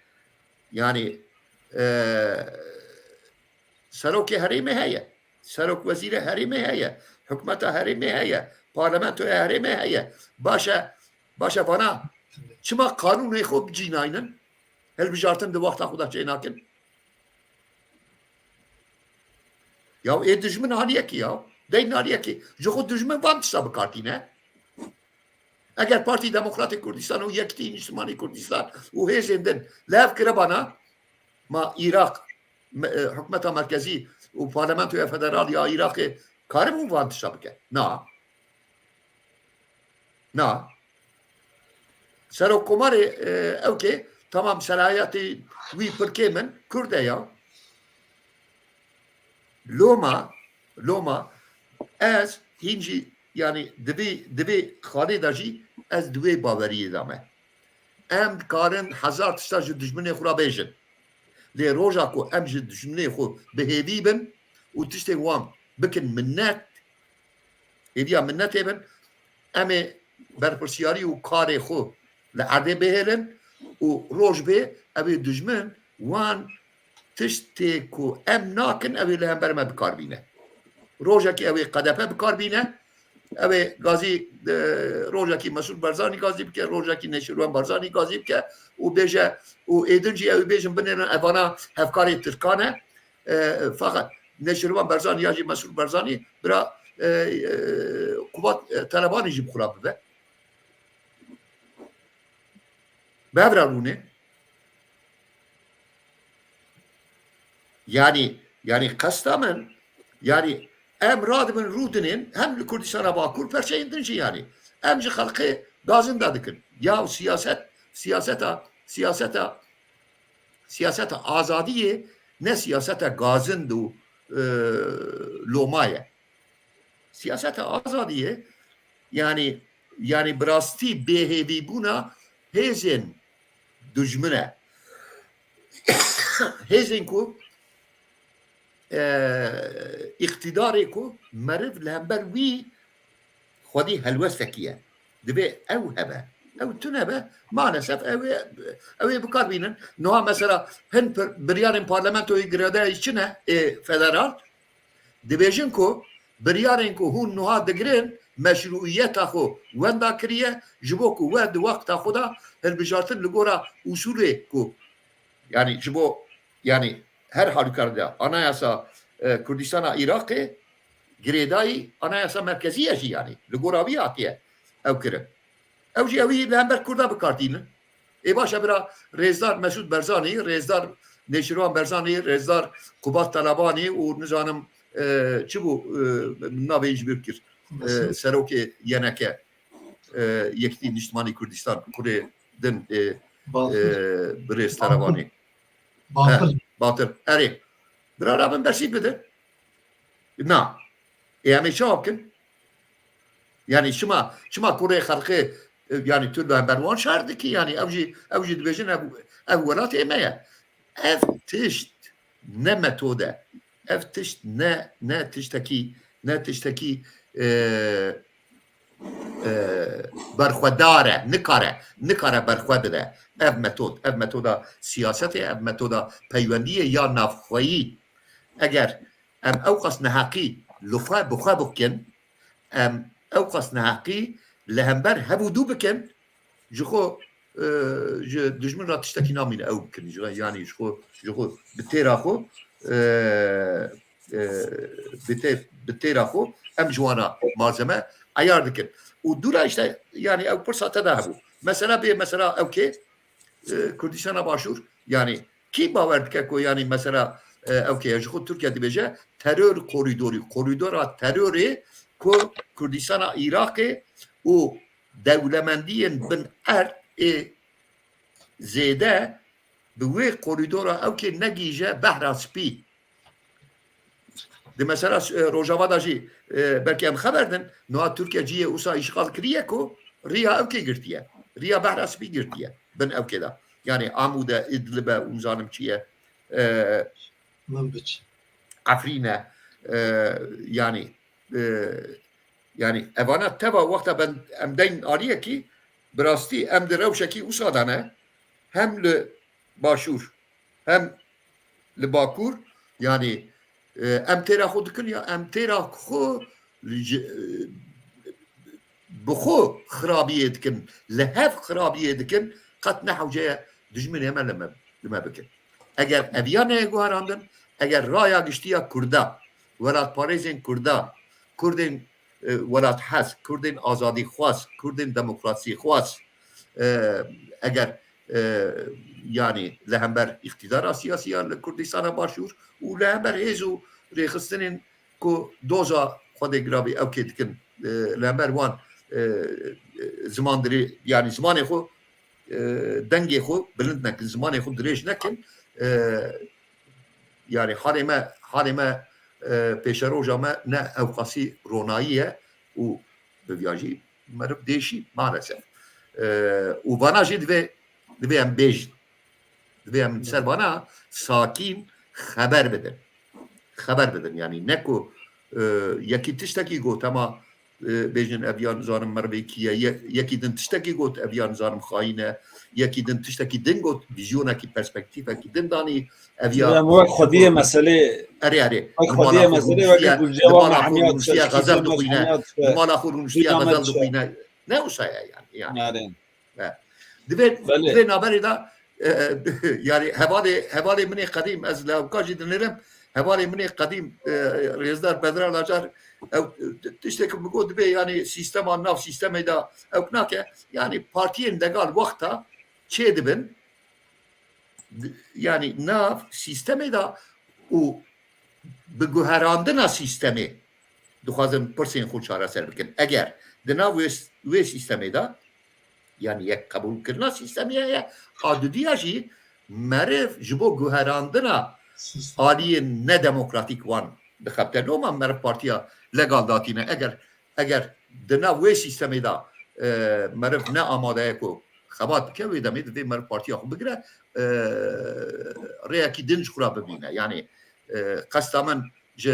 serokê herêmê heye. Serok wezîrê herêmê heye. Hikûmeta herêmê heye. Parlamentoya herêmê heye. Başa bana çima kanûnê xwe bicînaynin hilbijartin di wexta xwe de çê nakin. Ya dijmin haliyekî ya. Deyn haliyekî. Ji xwe dijmin van tişta bikartîne. Eger Partî Demokratîk Kurdistan û Yekîtî Niştimanî Kurdistan û hêzên din lev kire bana ma Iraq hikûmeta merkezî û Parlamentoya Federal ya Iraqê karim û van tişta bike. Na. Serokkomarê ew kê tamam selayetê wî pirkê min Kurd e ya. Loma ez hîn jî yani divê xanê de jî ez divê baweriyê de me. Em dikarin hezar tişta ji dijminê xwe re bêjin. Lê roja ku em ji dijminê xwe bihêvî bin û tiştên wan bikin minnet hêviya minnetê bin em ê berpirsiyarî û karê xwe li erdê bihêlin û roj bê ev ê dijmin wan tiştê ku em nakin ew ê li hember me bikar bîne. Rojekî ew ê qedepe bikar bîne ew ê gazî rojekî Mesûd Barzanî gazî bike rojekî Neşirvan Barzanî gazî bike û bêje û êdin jî ew ê bêjin binêrin evana hevkarê Tirkan e fakat Neşirvan Barzanî ya jî Mesûd Barzanî bira qubat Talibanî jî bixura bibe. Bevra rûnê yani qesta min yani em radibin rûdinin hem li Kurdistana Bakur perçeyên din jî yani em ji xelkê gazin da dikin ya siyaseta azadiyê ne siyaseta gazin û lomaye. Siyaseta azadiyê yani bi rastî bêhêvîbûna hêzên dijmin e. Hêzên ku iktidarê ku meriv li hember wî xwedî helwestekî ye. Divê ew hebe. Ew tune hebe maalesef ew ê bikar bînin. Niha mesela hin biryarên parlamentoyê giradeyê çi ne federal dibêjin ku biryarên ku hûn niha digirin meşruiyeta xwe wenda kiriye ji bo ku we di wexta xwe de hilbijartin li gora usulê ku yani ji bo yani her halükarda anayasa Kurdistana Iraqê گریدایی anayasa merkeziye jî yani li gora wî hatiye ew kirin ew jî ew li hember Kurda bikartînin ê başa bira Rêzdar Mesûd Berzanî Rêzdar Nêçîrvan Berzanî Rêzdar Kubat Talabanî û nizanim çi bû navê jî bir kir serokê yeneke Yekîtî Niştimanî Kurdistan Kurê din bi Rêz Talabanî Batır erê bira rabin bersî bidin na ê çi hakin yani şima Kurê xelkê yani Türk berwan şer dikî yani ew jî dibêjin ev welatê me ye ev tişt ne metode ev tişt ne tiştekî berxwedar e nikare berxwe bide ev metoda siyasetê ev metoda peywendiyê ya navxweyî eger em ew qas neheqî li xwe bi xwe bikin em ew qas neheqî li hember hevû dû bikin ji xwe ji dijmin ra tiştekî namîne ew bikin yani ji xwe bi têra xwe bi têra xwe em ji wana malzeme ayar dikin û dûra işte yani ew pirsa te de hebû mesela ew kê Kurdistana Başûr yani kî bawer dike ku yani mesela ew kê ji xwe Tirkiye dibêje terör koridora terörê ku Kurdistana Iraqê û dewlemendiyên bin erd ê zêde bi wê koridora ew kê negîje behra spî di mesela Rojavada jî belkî em xeber din niha Tirkiye ciyê wisa îşgal kiriye ku rêya ew kê girtiye rêya behra spî girtiye bin ew kê de yani Amûde İdlib'e û nizanim çi ye Efrîne yani evana teva wexta ben em deyn aliyekî bi rastî em di rewşekî wisa de ne hem li Başûr hem li Bakur yani em têra xwe dikin ya em têra xwe bi xwe xirabiyê dikin li hev xirabiyê dikin qet nehewceye dijminê me li me bikin eger eviya neyê guherandin eger raya giştiya Kurda welatparêzên Kurda Kurdên welathez Kurdên azadî xwaz Kurdên demokrasî xwaz eger yani li hember îxtidara siyasî li Kurdistana Başûr û li hember hêz û rêxistinên ku doza Xwedê giravî ew kê dikin li hember wan zimandirê yani zimanê xwe dengê xwe bilind nekin zimanê xwe dirêj nekin yani halê me pêşeroja me ne ew qasî ronayî ye û biviya jî meriv dêşî maalesef û vana jî divê em bêjin divê em ser vana sakîn xeber bidin yani ne ku yekî tiştekî got hema bêjin ev ya nizanim merivekî ye yekî din tiştekî got ev ya nizanim xayîn e yekî din tiştekî din got vîzyonekî perspektîfekî din danî ev ya xwediyê meselê erê xwediyê meselê wekî Gulcewan Hemiyat gazel dixwîne mala xwe rûniştiya gazel dixwîne ne wisa ye yani divê naberê da yani hevalê min ê qedîm ez li Hewka jî dinêrim hevalê min ê qedîm Rêzdar Bedran Acar ew tiştekî bigot dibe yani sîstema nav sîstemê da ew nake yani partiyên degal wexta çê dibin yani nav sîstemê da û bi guherandina sîstemê dixwazin pirsên xwe çareser bikin eger di nav wê sîstemê da yani yek qebûlkirina sîstemê ye adûdiya jî meriv ji bo guherandina aliyên nedemokratîk wan dixebite normal meriv partiya legal datîne eger di nav wê sîstemê da meriv ne amade ye ku xebat bike wê demê divê meriv partiya xwe bigire rêyekî din ji xwe ra bibîne yani qesta min ji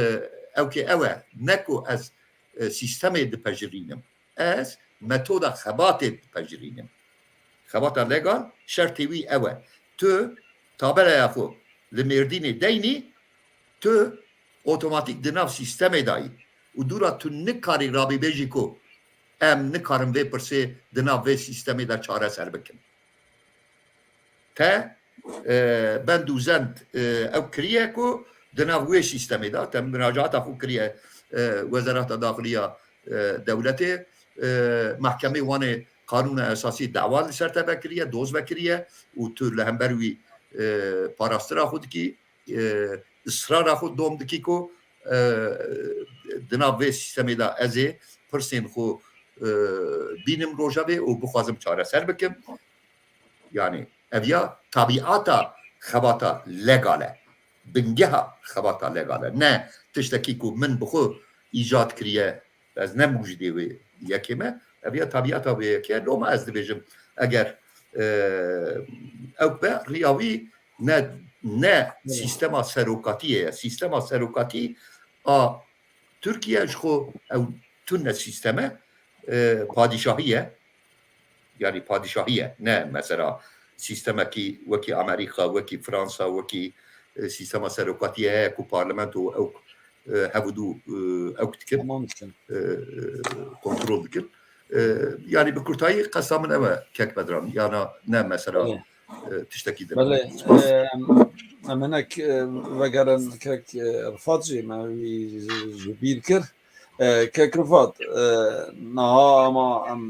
ew kê ew e ne ku ez sîstemê dipejirînim ez metoda xebatê dipejirînim xebata legal şertê wî ew e tu tabelaya xwe li Mêrdînê deynî tu otomatik di nav sîstemê dayî û dûra tu nikarî rabêbêjî ku em nikarin vê pirsê di nav vê sîstemê de çareser bikin te bend û zend ew kiriye ku di nav wê sîstemê de te miracata xwe kiriye وزارت داخلیه دولتی محکمه وان قانون اساسی دعوا سر تبکریه دوز بکریه و تو لهمبروی پاراسترا خود کی اصرار خود دوم دکی کو دناب سیستمی دا ازی پرسین خو بینم روجاوی و بخوازم چاره سر بکم yani evya tabiata xebata legale bingeha xebata legale ne tiştekî ku min bixwe îcat kiriye ez ne mujdê wê yekê me evya tabiata wê yekê loma ez dibêjim eger ew be riya wî ne sistema serokatiyê ye sistema serokatî a Türkiye ji xwe ew tune sisteme padişahî ye yani padişahîye ne mesela sistemekî wekî Amerîka wekî Fransa wekî sistema serokatîye heye ku parlamento ew hevdû ew dikin kontrol dikin yani bi kurtayî qesa min ew e kekbedran yana ne mesela tiştekî din em hinek vegerin kek Rifat jî me wî ji bîr kir kek Rifat niha ama em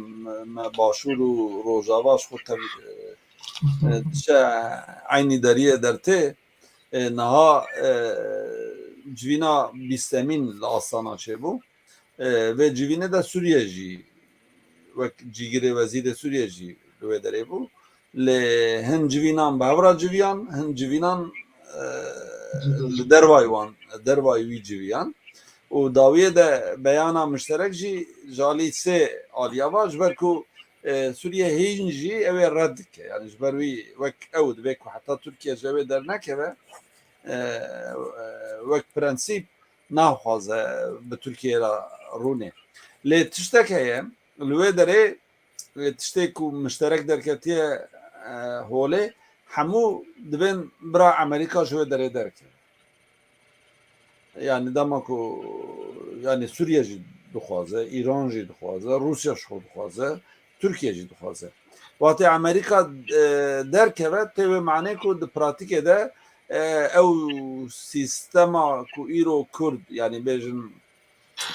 me başûr û rojava ji xwe tişe aynî deriyê dertê niha civîna bîstemîn li Astana çêbû vê civînê de Sûriye jî wek cîgirê wezîrê Sûriye jî li wê derê bû lê hin civînan bi hevra civiyan hin civînan li dervayê wan dervayê wî civiyan û dawiyê de beyana müşterek jî ji alî sê aliya ji ber ku Sûriye hîn jî ew ê red dike yani ji ber wî wek ew dibe ku heta Tirkiye ji ew ê dernekeve wek prensîp naxwaze bi Tirkiye re rûnê lê tiştek heye li wê derê tiştê ku müşterek derketiye holê hemû dibên bira Amerîka ji wê derê derkeve yani dema ku yani Sûriye jî dixwaze İran jî dixwaze Rusya ji xwe dixwaze Türkiye jî dixwaze watê Amerîka derkeve tê wê manê ku di pratikê de ew sîstema ku îro Kurd yani bêjin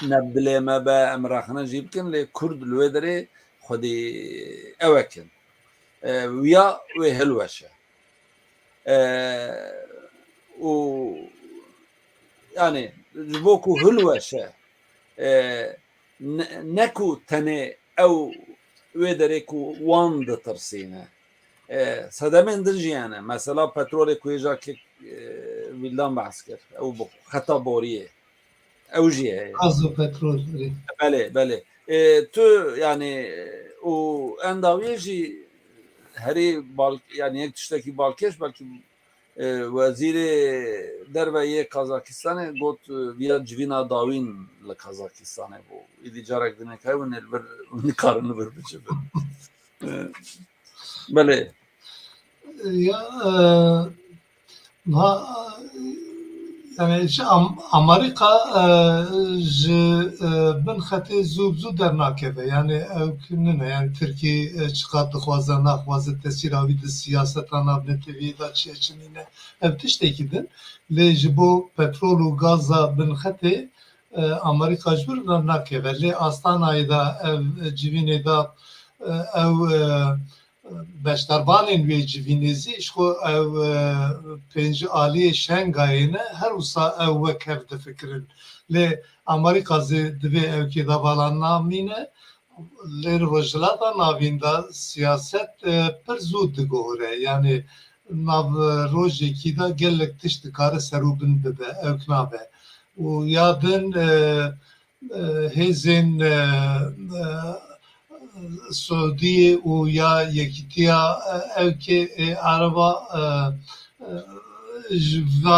ne dilê me be em raxine jî bikin lê Kurd li wê derê xwedî ew ekin wiya wê hilweşe û yani ji bo ku hilweşe ne ku tenê ew wê derê ku wan ditirsîne sedemên din jî hene mesela petrolê ku hêja kek vîldan behs kir ew bi xeta boriyê ew jî heye gaz û petrol belê belê tu yani û endawiyê jî herî yani yek tiştekî balkêş belkî wezîrê derveyê Kazakistanê got viya civîna dawîn li Kazakistanê bû îdî carek dinek heye hûn ê li vir nikarin li vir bicivin belê ya yani Amerika ji bin xetê zû zû dernakeve yani ew ne yani Tirkiye çiqat dixwaze naxwaze tesîra wî di siyaseta navnetevî da çêçinîne ev tiştekî din lê ji bo petrol û gaza bin xetê Amerika ji bir nakeve lê Astanayê da ev civînê da ew beşdarbanên wê civînê zî ji xwe ew pêncî aliyê Şengayê ne her wisa ew wek hev difikirin lê Amerîka zê divê evkê da balan namîne lê rojhilata navîn da siyaset pir zû digohire yani nav rojekî da gelek tişt dikare serûbin bibe ew nabe û ya din hêzên Suudiye û ya Yekîtiya Evkê Araba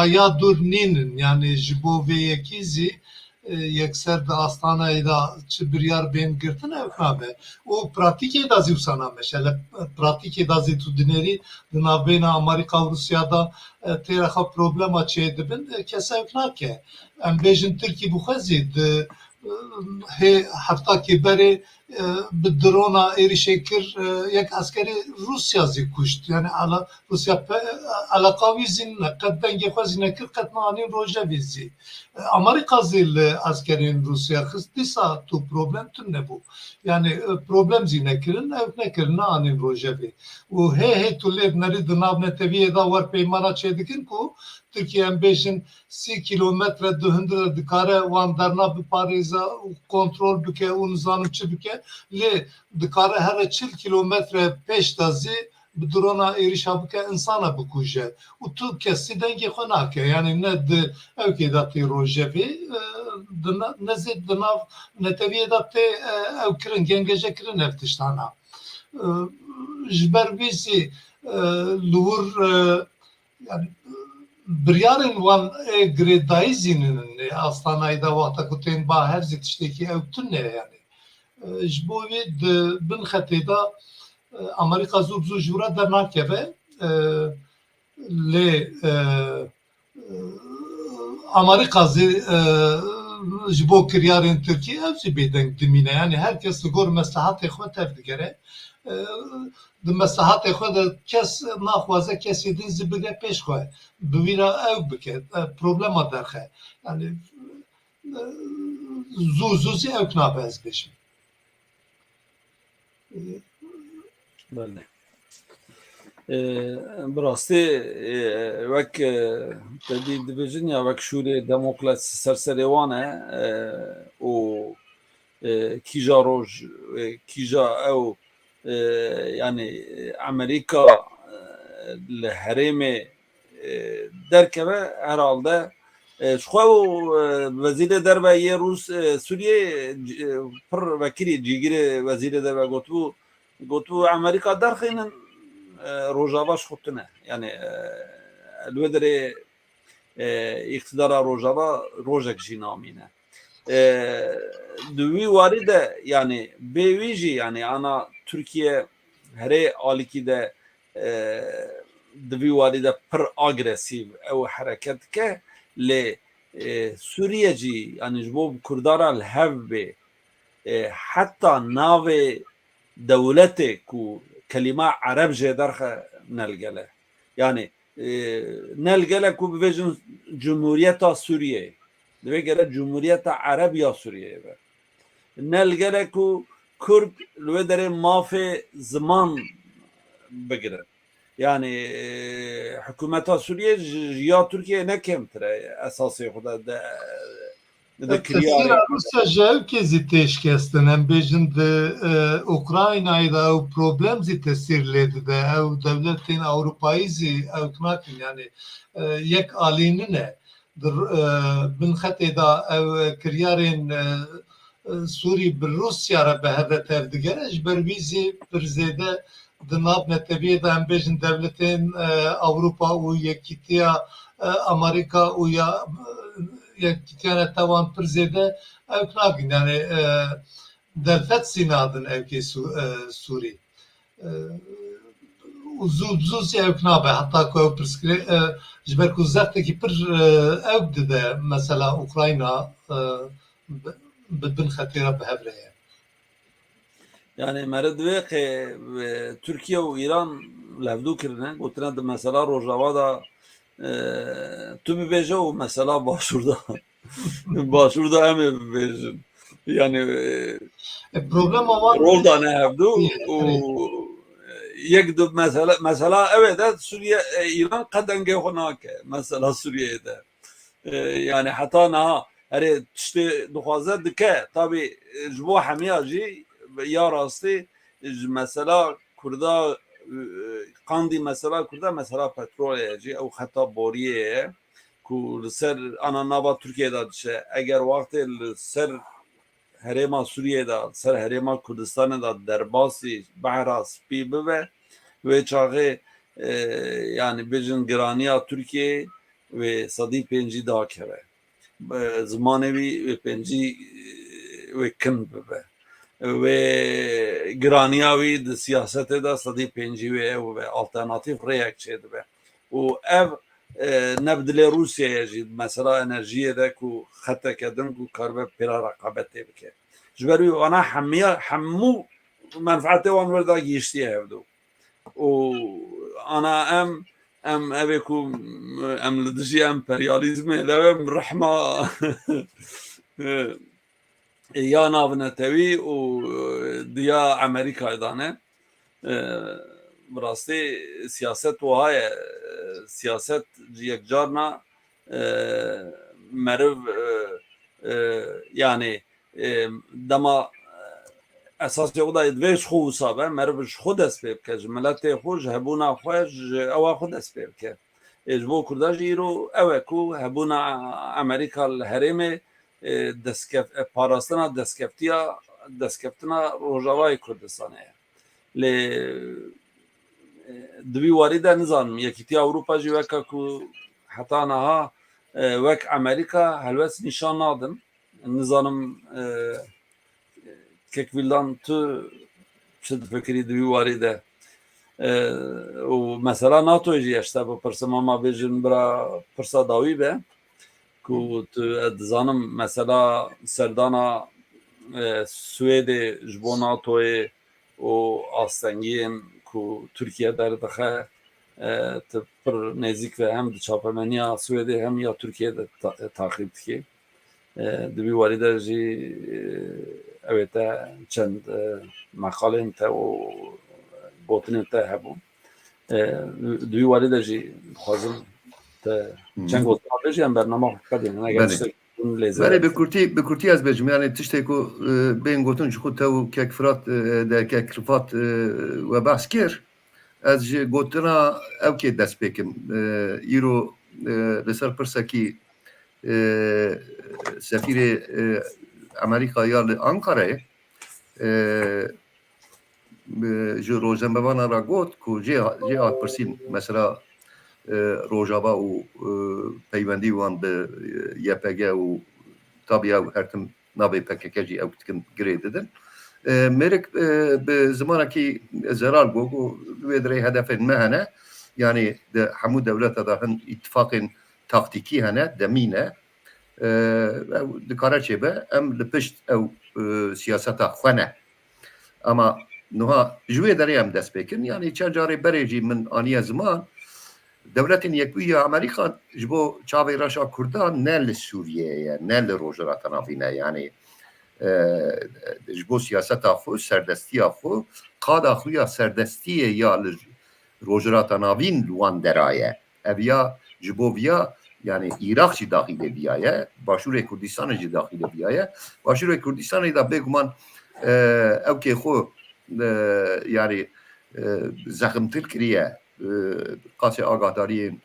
ya dur nînin yani ji bo vê yekî zî yekser di Astanayê da çi biryar bên girtin ew nabe û pratikê da zî wisa nameşe li pratikê da zî tu dinêrî di navbêna Amerîka û Rusya da têra xwe problema çê dibin kes ew nake em bêjin Tirkî bixwe zî di hê heftakê berê bi drona êrişê kir yek askerê Rusya zî kuşt. Yani Rusya alaka wî zî ne qet dengê xwe zî nekir qet neanîn Rojevê zî. Amerîka zî li askerên Rusya xist dîsa tu problem tune nebû. Yani problem zî nekirin ew nekirin neanîn Rojevê. û hê tu lê nerî di nav netewiyê da wer peymana çê dikin ku Tirkiye em bêjin 30 kilometre di hundir dikare wan derna biparêze û kontrol bike û nizanim çi bike lê dikare here 40 kilometre pêş de zî bi drona êrişa bike insana bikuje û tu kesî dengê xwe nake yani ne di evkê de tê Rojevê ne zê di nav netewiyê de tê ew kirin gengece kirin ev tiştana. Ji ber vî zî li wir yani biryarên wan girêdayî zînin astanayê de wexta ku tên ba her zî tiştekî ew tune yani. Ji bo wê di bin xetê de Amerîka zû bi zû ji we re dernakeve lê Amerîka zî ji bo kiryarên Tirkiye ew jî bêdeng dimîne yani herkes li gor meslahatê xwe tev digere. Di meslahatê xwe de kes naxwaze kesê din zî bige pêş xwe. Bi wî re ew bike problema derxe. Yani zû zî ew nabe ez bêjim. بله براستی وک تدی دیویژن یا وک شوری دموکراسی سرسریوانه و کیجا روج کیجا او yani Amerika لحریم درکه herhalde şu vezir derbe Rus Suriye per vekili cigiri vezir derbe gotu Amerika derxinin Rojava şutune yani elvedere iktidara Rojava Rojak jinamine düvi varide yani beviji yani ana Türkiye here aliki de düvi varide per agresif ev hareket ke le Suriyeci yani jbo Kurdara lhevbe hatta nave devlete ku kelime Arapça derxe nelgele yani nelgele ku bivejin Cumhuriyeta Suriye deve gele Cumhuriyeta Arabiya Suriye be nelgele ku Kürt lvedere mafe zaman bigire yani hükümeta Suriye ya Türkiye ne kemtire esası xuda de Tesîra Rusya ji ew kê zî têş kestin em bêjin di Ukraynayê de ew problem zî tesîr lê dide ew devletên Ewropayî zî ew nakin yani yek alînin e bin xetê da ew kiryarên Sûrî bi Rusya re bi hev tev digere ji ber wî zî pir zêde di nav netewiyê de em bêjin devletên Ewropa û Yekîtiya Amerîka û ya yekîtiyane tevan pir zêde ew nakin yani derfet zî nadin evkê Sûrî û zû zî ew nabe heta ku ew pirskirê ji ber ku zeftekî pir ew dide mesela Ukrayna bi bin xetê re bi hev re ye. Yani meredve Türkiye ve İran levdû kirine gotine de mesela Rojava da tu bibêje û mesela başurda em ê bibêjin yani Problema wan rol da ne hevdû û yek du mesela evet Suriye İran qet dengê xwe nake mesela Suriye'de yani heta niha herê tiştê dixwaze dike tabii ji bo hemiya jî ya rastî mesela Kurda qandî mesela Kurda mesela petrolê jî ew heta boriyê ye ku li ser ana nava Türkiye'de dişe eger wextê li ser herêma Suriye'de ser herêma Kurdistanê da derbasî behra spî bibe wê çaxê yani bêjin giraniya Türkiye ve sedî pêncî dakeve zimanê wî wê pêncî wê kin bibe ve giraniya wî di siyasetê de sedî pêncî wê ew ve alternatîv rêyek çê dibe û ev نبدل روسيا جي مثلا انرژی دکو خطه کردن کو کاربه پیرا رقابت بکه جبري وانا حمو منفعته وان وردا گیشتی هفدو و انا ام ابيكو ام لدجي امبرياليزم لم رحمه يا نافنتوي و ديا امريكا ايضا براستی سیاست و های سیاست یک جارنا مرو yani دما اساس یودا دویش خو صابه مربش خود است بکج ملت خوش هبونا خوش او خود است بک اجبو کرداجی رو او کو هبونا امریکا الهرم دسکف پاراستنا دسکفتنا روجاوای کردستانه ل دوی وارد نظام یکیتی اروپا جی وکا کو حتی نها وک امریکا هلوس نشان نادم نظام ککویلدان تو شد فکری دوی وارده و مثلا ناتو جی اشتا با پرسما ما بیجن برا پرسا داوی به کو تو ادزانم مثلا سردانا سوید جبو ناتوی و آستنگین کو ترکیه در دخه پر نزدیک و هم چاپمنیا سوئدی هم یا ترکیه تعقیب کی دوی وارد جی اویتا چند مقاله انتا و بوتن انتا هبون دوی وارد جی خوازم چند گوتن بجی هم برنامه قدیم نگرشتر بله به کورتی از بجم یعنی تشتی کو بین گوتن جو خود تو که فرات در که کرفات و بحث کر از گوتنا او که دست بکم ایرو لسر پرسکی سفیر امریکا یا انکاره جو روزنبوانا را گوت کو جی آت پرسین مثلا روجابا و پیوندی وان به یپگه و طبیعه و هرتم نابی پککجی او تکن گرید دن مرک به زمانه که زرال گو ویدری هدف مهنه یعنی ده همو دولت ده هن اتفاق تاکتیکی هنه دمینه دکاره چه به ام لپشت او سیاست خوانه اما نوها جوی داری هم دست بکن یعنی چند جاری بریجی من آنی زمان دولت یکوی امریکا جبو چاوی راشا کردان نه لسوریه نه لروجرات نافینه یعنی جبو سیاست خو سردستی خو قاد خویا سردستی یا روجرات نافین لوان درایه اویا جبو بیا yani Irak çi dahil biaye, Başur Kurdistan çi dahil biaye, Başur Kurdistan da beguman ev ki xo yani zahmtir kiriye qasi agahdariyin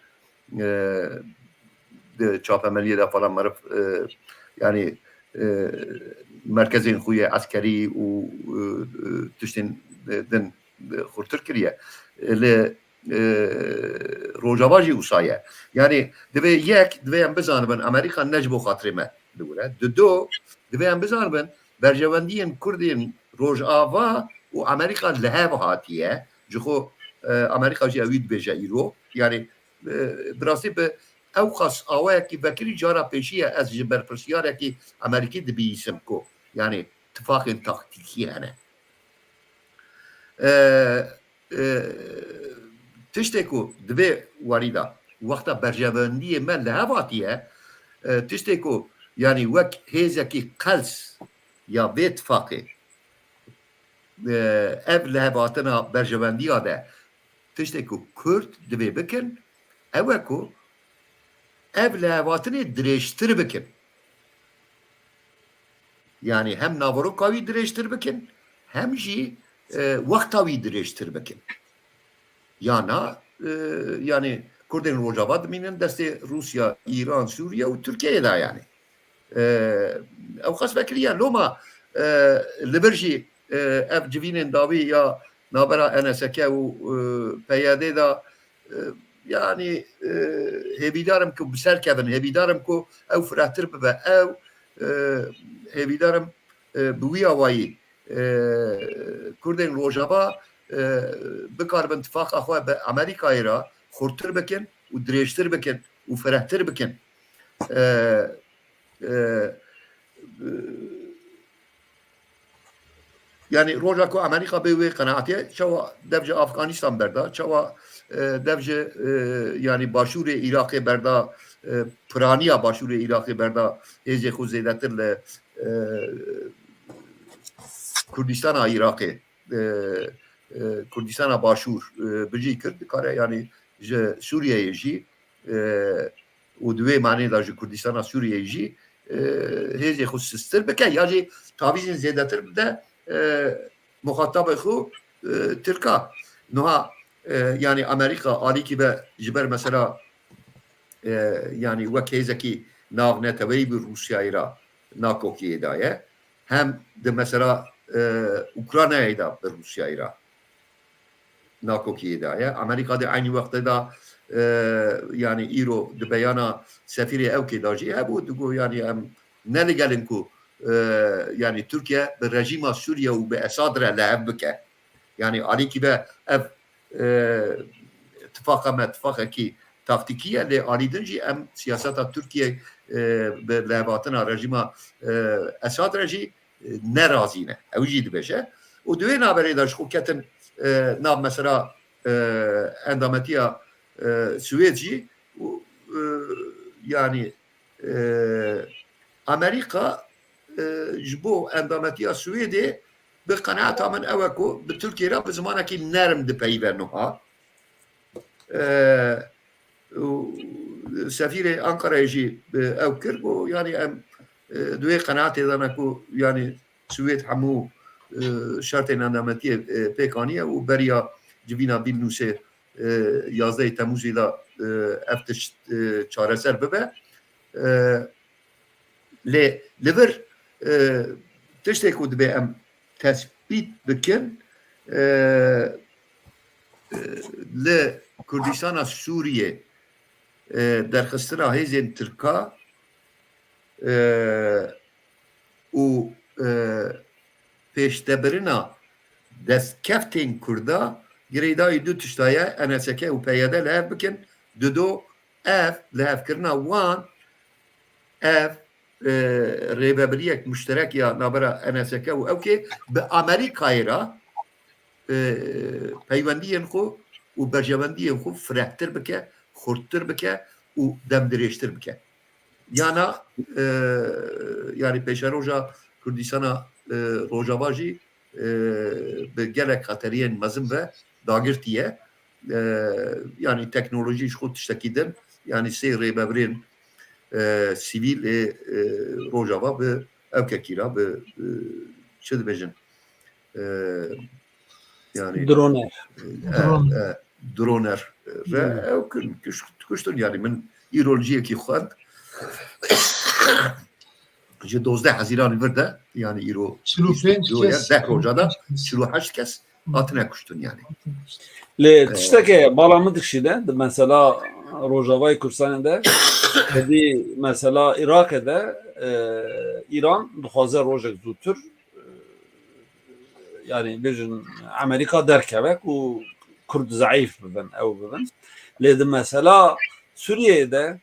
de çapemeliye de falan marif yani merkezin xuye askeri u tiştin den xurtur kiriye le روجاواجی وسایه یعنی دوی یک دوی هم بزنن امریکا نجبو خاطرمه دوره دو دوی هم بزنن برجواندین کردین روجاوا و امریکا لهو هاتیه جو امریکا جی اوید بجا ایرو یعنی براستی به او خاص اوه کی بکری جارا پیشیه از جبر پرسیاره کی امریکی دبی اسم کو یعنی اتفاق تاکتیکی هنه تشتی کو دوی واریدا وقتا برجواندی من لهواتیه تشتی کو یعنی وک هیزکی قلس یا اتفاقی ev lehvatına berjevendiya de tiştek ku Kürt divê bikin ew ku ev lehvatını dirêjtir bikin yani hem naveroka wî dirêjtir bikin hem jî wexta wî dirêjtir bikin yana yani Kurdên Rojava dimînin destê Rusya, İran, Sûriye û Tirkiyeyê da yani ew xas vekiriye loma li bir jî ev civînên dawî ya navbera NSK û PYD da yani hêvîdarim ku bi ser kevin hêvîdarim ku ew firehtir bibe ew hêvîdarim bi wî awayî Kurdên Rojava bikaribin tifaka xwe bi Amerîkayê ra xurtir bikin و درێژتر بکەن و فرەحتر بکەن yani roja ku Amerika be wê qenaetê çawa devce Afganistan berda çawa devce yani başûrê Iraqê berda piraniya başûrê Iraqê berda hêzê xwe zêdetir li Kurdistana Iraqê Kurdistana başûr bijî kir dikare yani ji Sûriyeyê jî û di wê manê da ji Kurdistana Sûriyeyê jî hêzê xwe sistir bike ya jî tavîzên zêdetir bide muhatabê xwe Tirka niha yani Amerika alîkî be ji ber mesela yani wek hêzekî navneteweyî bi Rûsyayê ra nakokiyê da ye hem de mesela Ukraynayê da bi Rûsyayê ra nakokiyê da ye Amerika de aynı wextê da yani îro di beyana sefîrê Ewkê da jî hebû digo yani em neligelin ku yani Türkiye bi rejima Sûriye û bi Esad re lehev bike yani alîkî be ev ittifaka me ittifakekî taktikî ye lê alîdin jî em siyaseta Türkiye bi lehevatina rejima Esad re jî nerazî ne ew jî dibêje û di wê naberê de ji xwe ketin nav mesela endametiya Swêd jî yani Amerika ji bo endametiya Swêdê bi qenaeta min ew e ku bi Tirkiye re bi zimanekî nerm dipeyive niha sefîrê Ankarayê jî ew kir got yani em di wê qenaetê de ne ku yani Swêd hemû şertên endametiyê pêk aniye û beriya civîna Vilnûsê 11 Temmûzê da ev tişt çareser bibe lê li vir tiştê ku dibe em tespît bikin li Kurdistana Sûriyê derxistina hêzên Tirka û pêştebirina destkeftên Kurda girêdayî du tişta ye NSK û PYD lehev bikin dido ev lehevkirina wan ev rêvebiriyek müşterek ya nabera NSK û Ewkê bi Amerîkayê ra peywendiyên xwe û berjewendiyên xwe firehtir bike xurttir bike û demdirêjtir bike yana yani pêşeroja Kurdistana Rojava jî bi gelek xeteriyên mezin ve dagirtiye yani teknolojî ji xwe tiştekî din yani sê rêbebirên sivîl ê Rojava bi Ewkekî ra bi çi dibêjin yani droner re ew kuştin yani min îrolojiyekî xwend ji 12 Hezîranê vir de yani îro 10 roja da 28 kes hatine kuştin yani. Lê tiştekê bala min dikşîde mesela Rojavayê Kurdistanê de hedî mesela Iraqê de İran dixwaze rojek zûtir yani bêjin Amerîka derkevek û Kurd zayıf bibin ew bibin lê di mesela Sûriyeyê de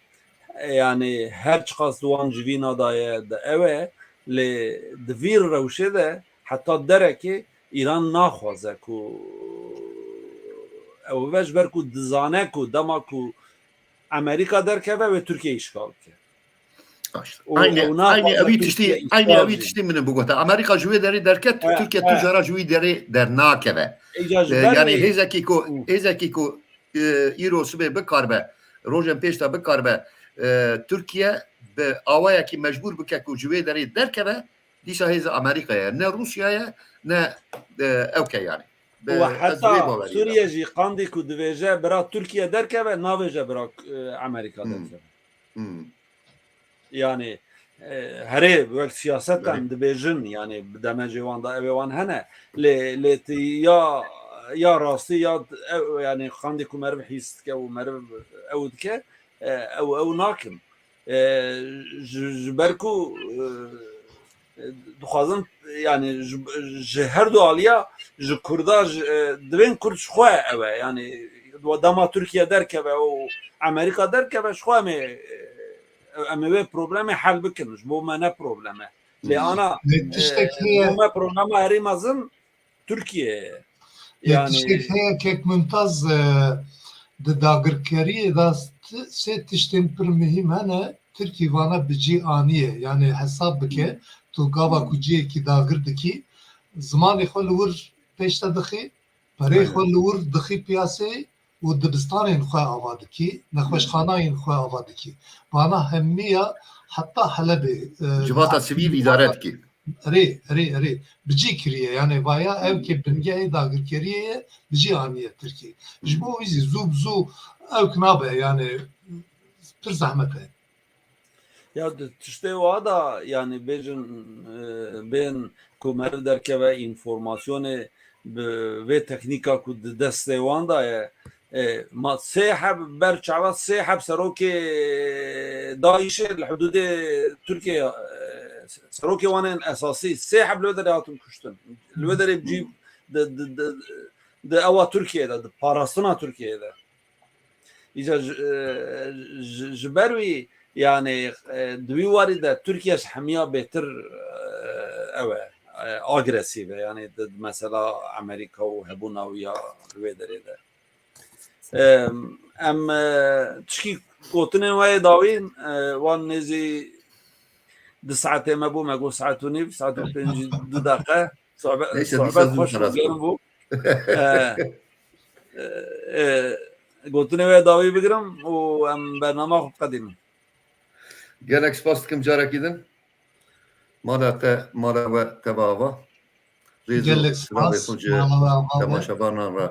yani her çiqas wan ji vî nadaye de ew e lê di vî rewşê de heta derekê İran naxwaze ku ew ji ber ku dizane ku dema ku Amerika derkeve ve Türkiye işgal bike. Aynı evî tiştî min bu gota Amerika ji wê derê derket Türkiye tu jara ji wî derê dernakeve yani hêzekî ku îro sibê bikarbe rojên pêş de bikarbe Türkiye bi awayekî mecbûr bike ku ji wê derê derkeve dîsa hêza Amerîkaya ne Rusyaya ne Ewke yani. Hatta Suriye jî qandî ku dibêje bira Türkiye derkeve navêje bira Amerîka derkeve. Yani herê wek siyasetten dibêjin yani bi demecê wan da evê wan hene lê ya rastî ya yani qandî ku meriv hîs dike û meriv ew dike ew nakin ji ber ku dixwazin yani ji her du aliya ji Kurda divên Kurd ji xwe ew e yani dama Türkiye derkeve o Amerika derkeve şu emi ve problemi hal bikin. Bu ne problemi? Le ana tiştek heye bu problemi erimazın Türkiye. tiştek heye kek mümtaz de dagirkeriye da se tiştin pir mühim hene Türkiye vana bici aniye yani hesap bike tu gava kuciye ki dagir diki zamanı xol vur peşte dixi parayı xol vur dixi piyasayı و دبستانên xwe ava dikî, nexweşxanayên xwe ava dikî. Bana hemmiya heta Helebê Civata sivîl îdare dikî. Rê bicî kiriye yani vaya ev ke bingehê dagirkeriyê ye bicî aniye Tirkiye. Ji bo wî zî zû bi zû ew nabe yani pir zehmet e. Ya tiştê wa da yani bêjin bên ku mer derkeve informasyonê bi vê teknîka ku di destê wan da ye ma sê heb berçava sê heb serokê Daişê li hududê Tirkiye serokê wan ên esasî sê heb li wê derê hatin kuştin. Li wê derê cî di ewa Tirkiyeyê di parastina Tirkiyeyê de. İşte ji ber wî yani di wî warî de Tirkiye hemiya bêtir ew e agresîv e yani mesela Amerika û hebûna wî ya li wê derê de. Em tişkî gotinên wê dawîn wan nêzî di saetê me bû me got saet û nîv saet û pêncî du deqe sohbet xweş û germ bû. Gotinê wê dawî bigirim û em bername xwe biqedînin. Gelek spas dikim carekî din. Mala te mala we tevava. Rêz û Gelek silavê spas, xwe ji mala we ava ve. temaşevanan re.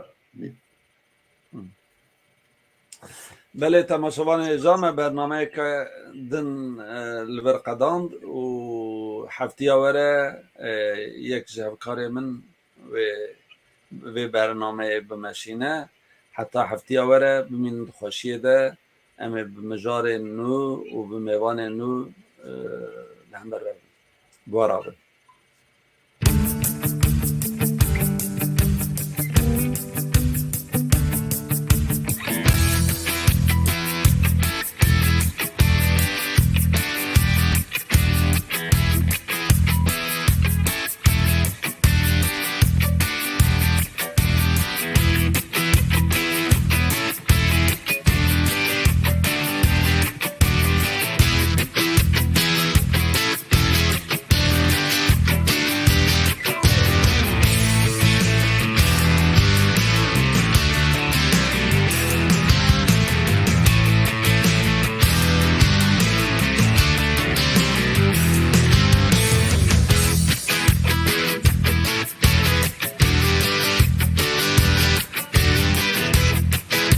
Belê temaşevanê jame bernameyeke din li ber qedand û heftiya were yek ji hevkarê min vê bernameyê bimeşîne heta heftiya were bimînin dixweşiyê de em ê bi mijarên nû û bi mêvanên nû li hember re bin. Bara bin.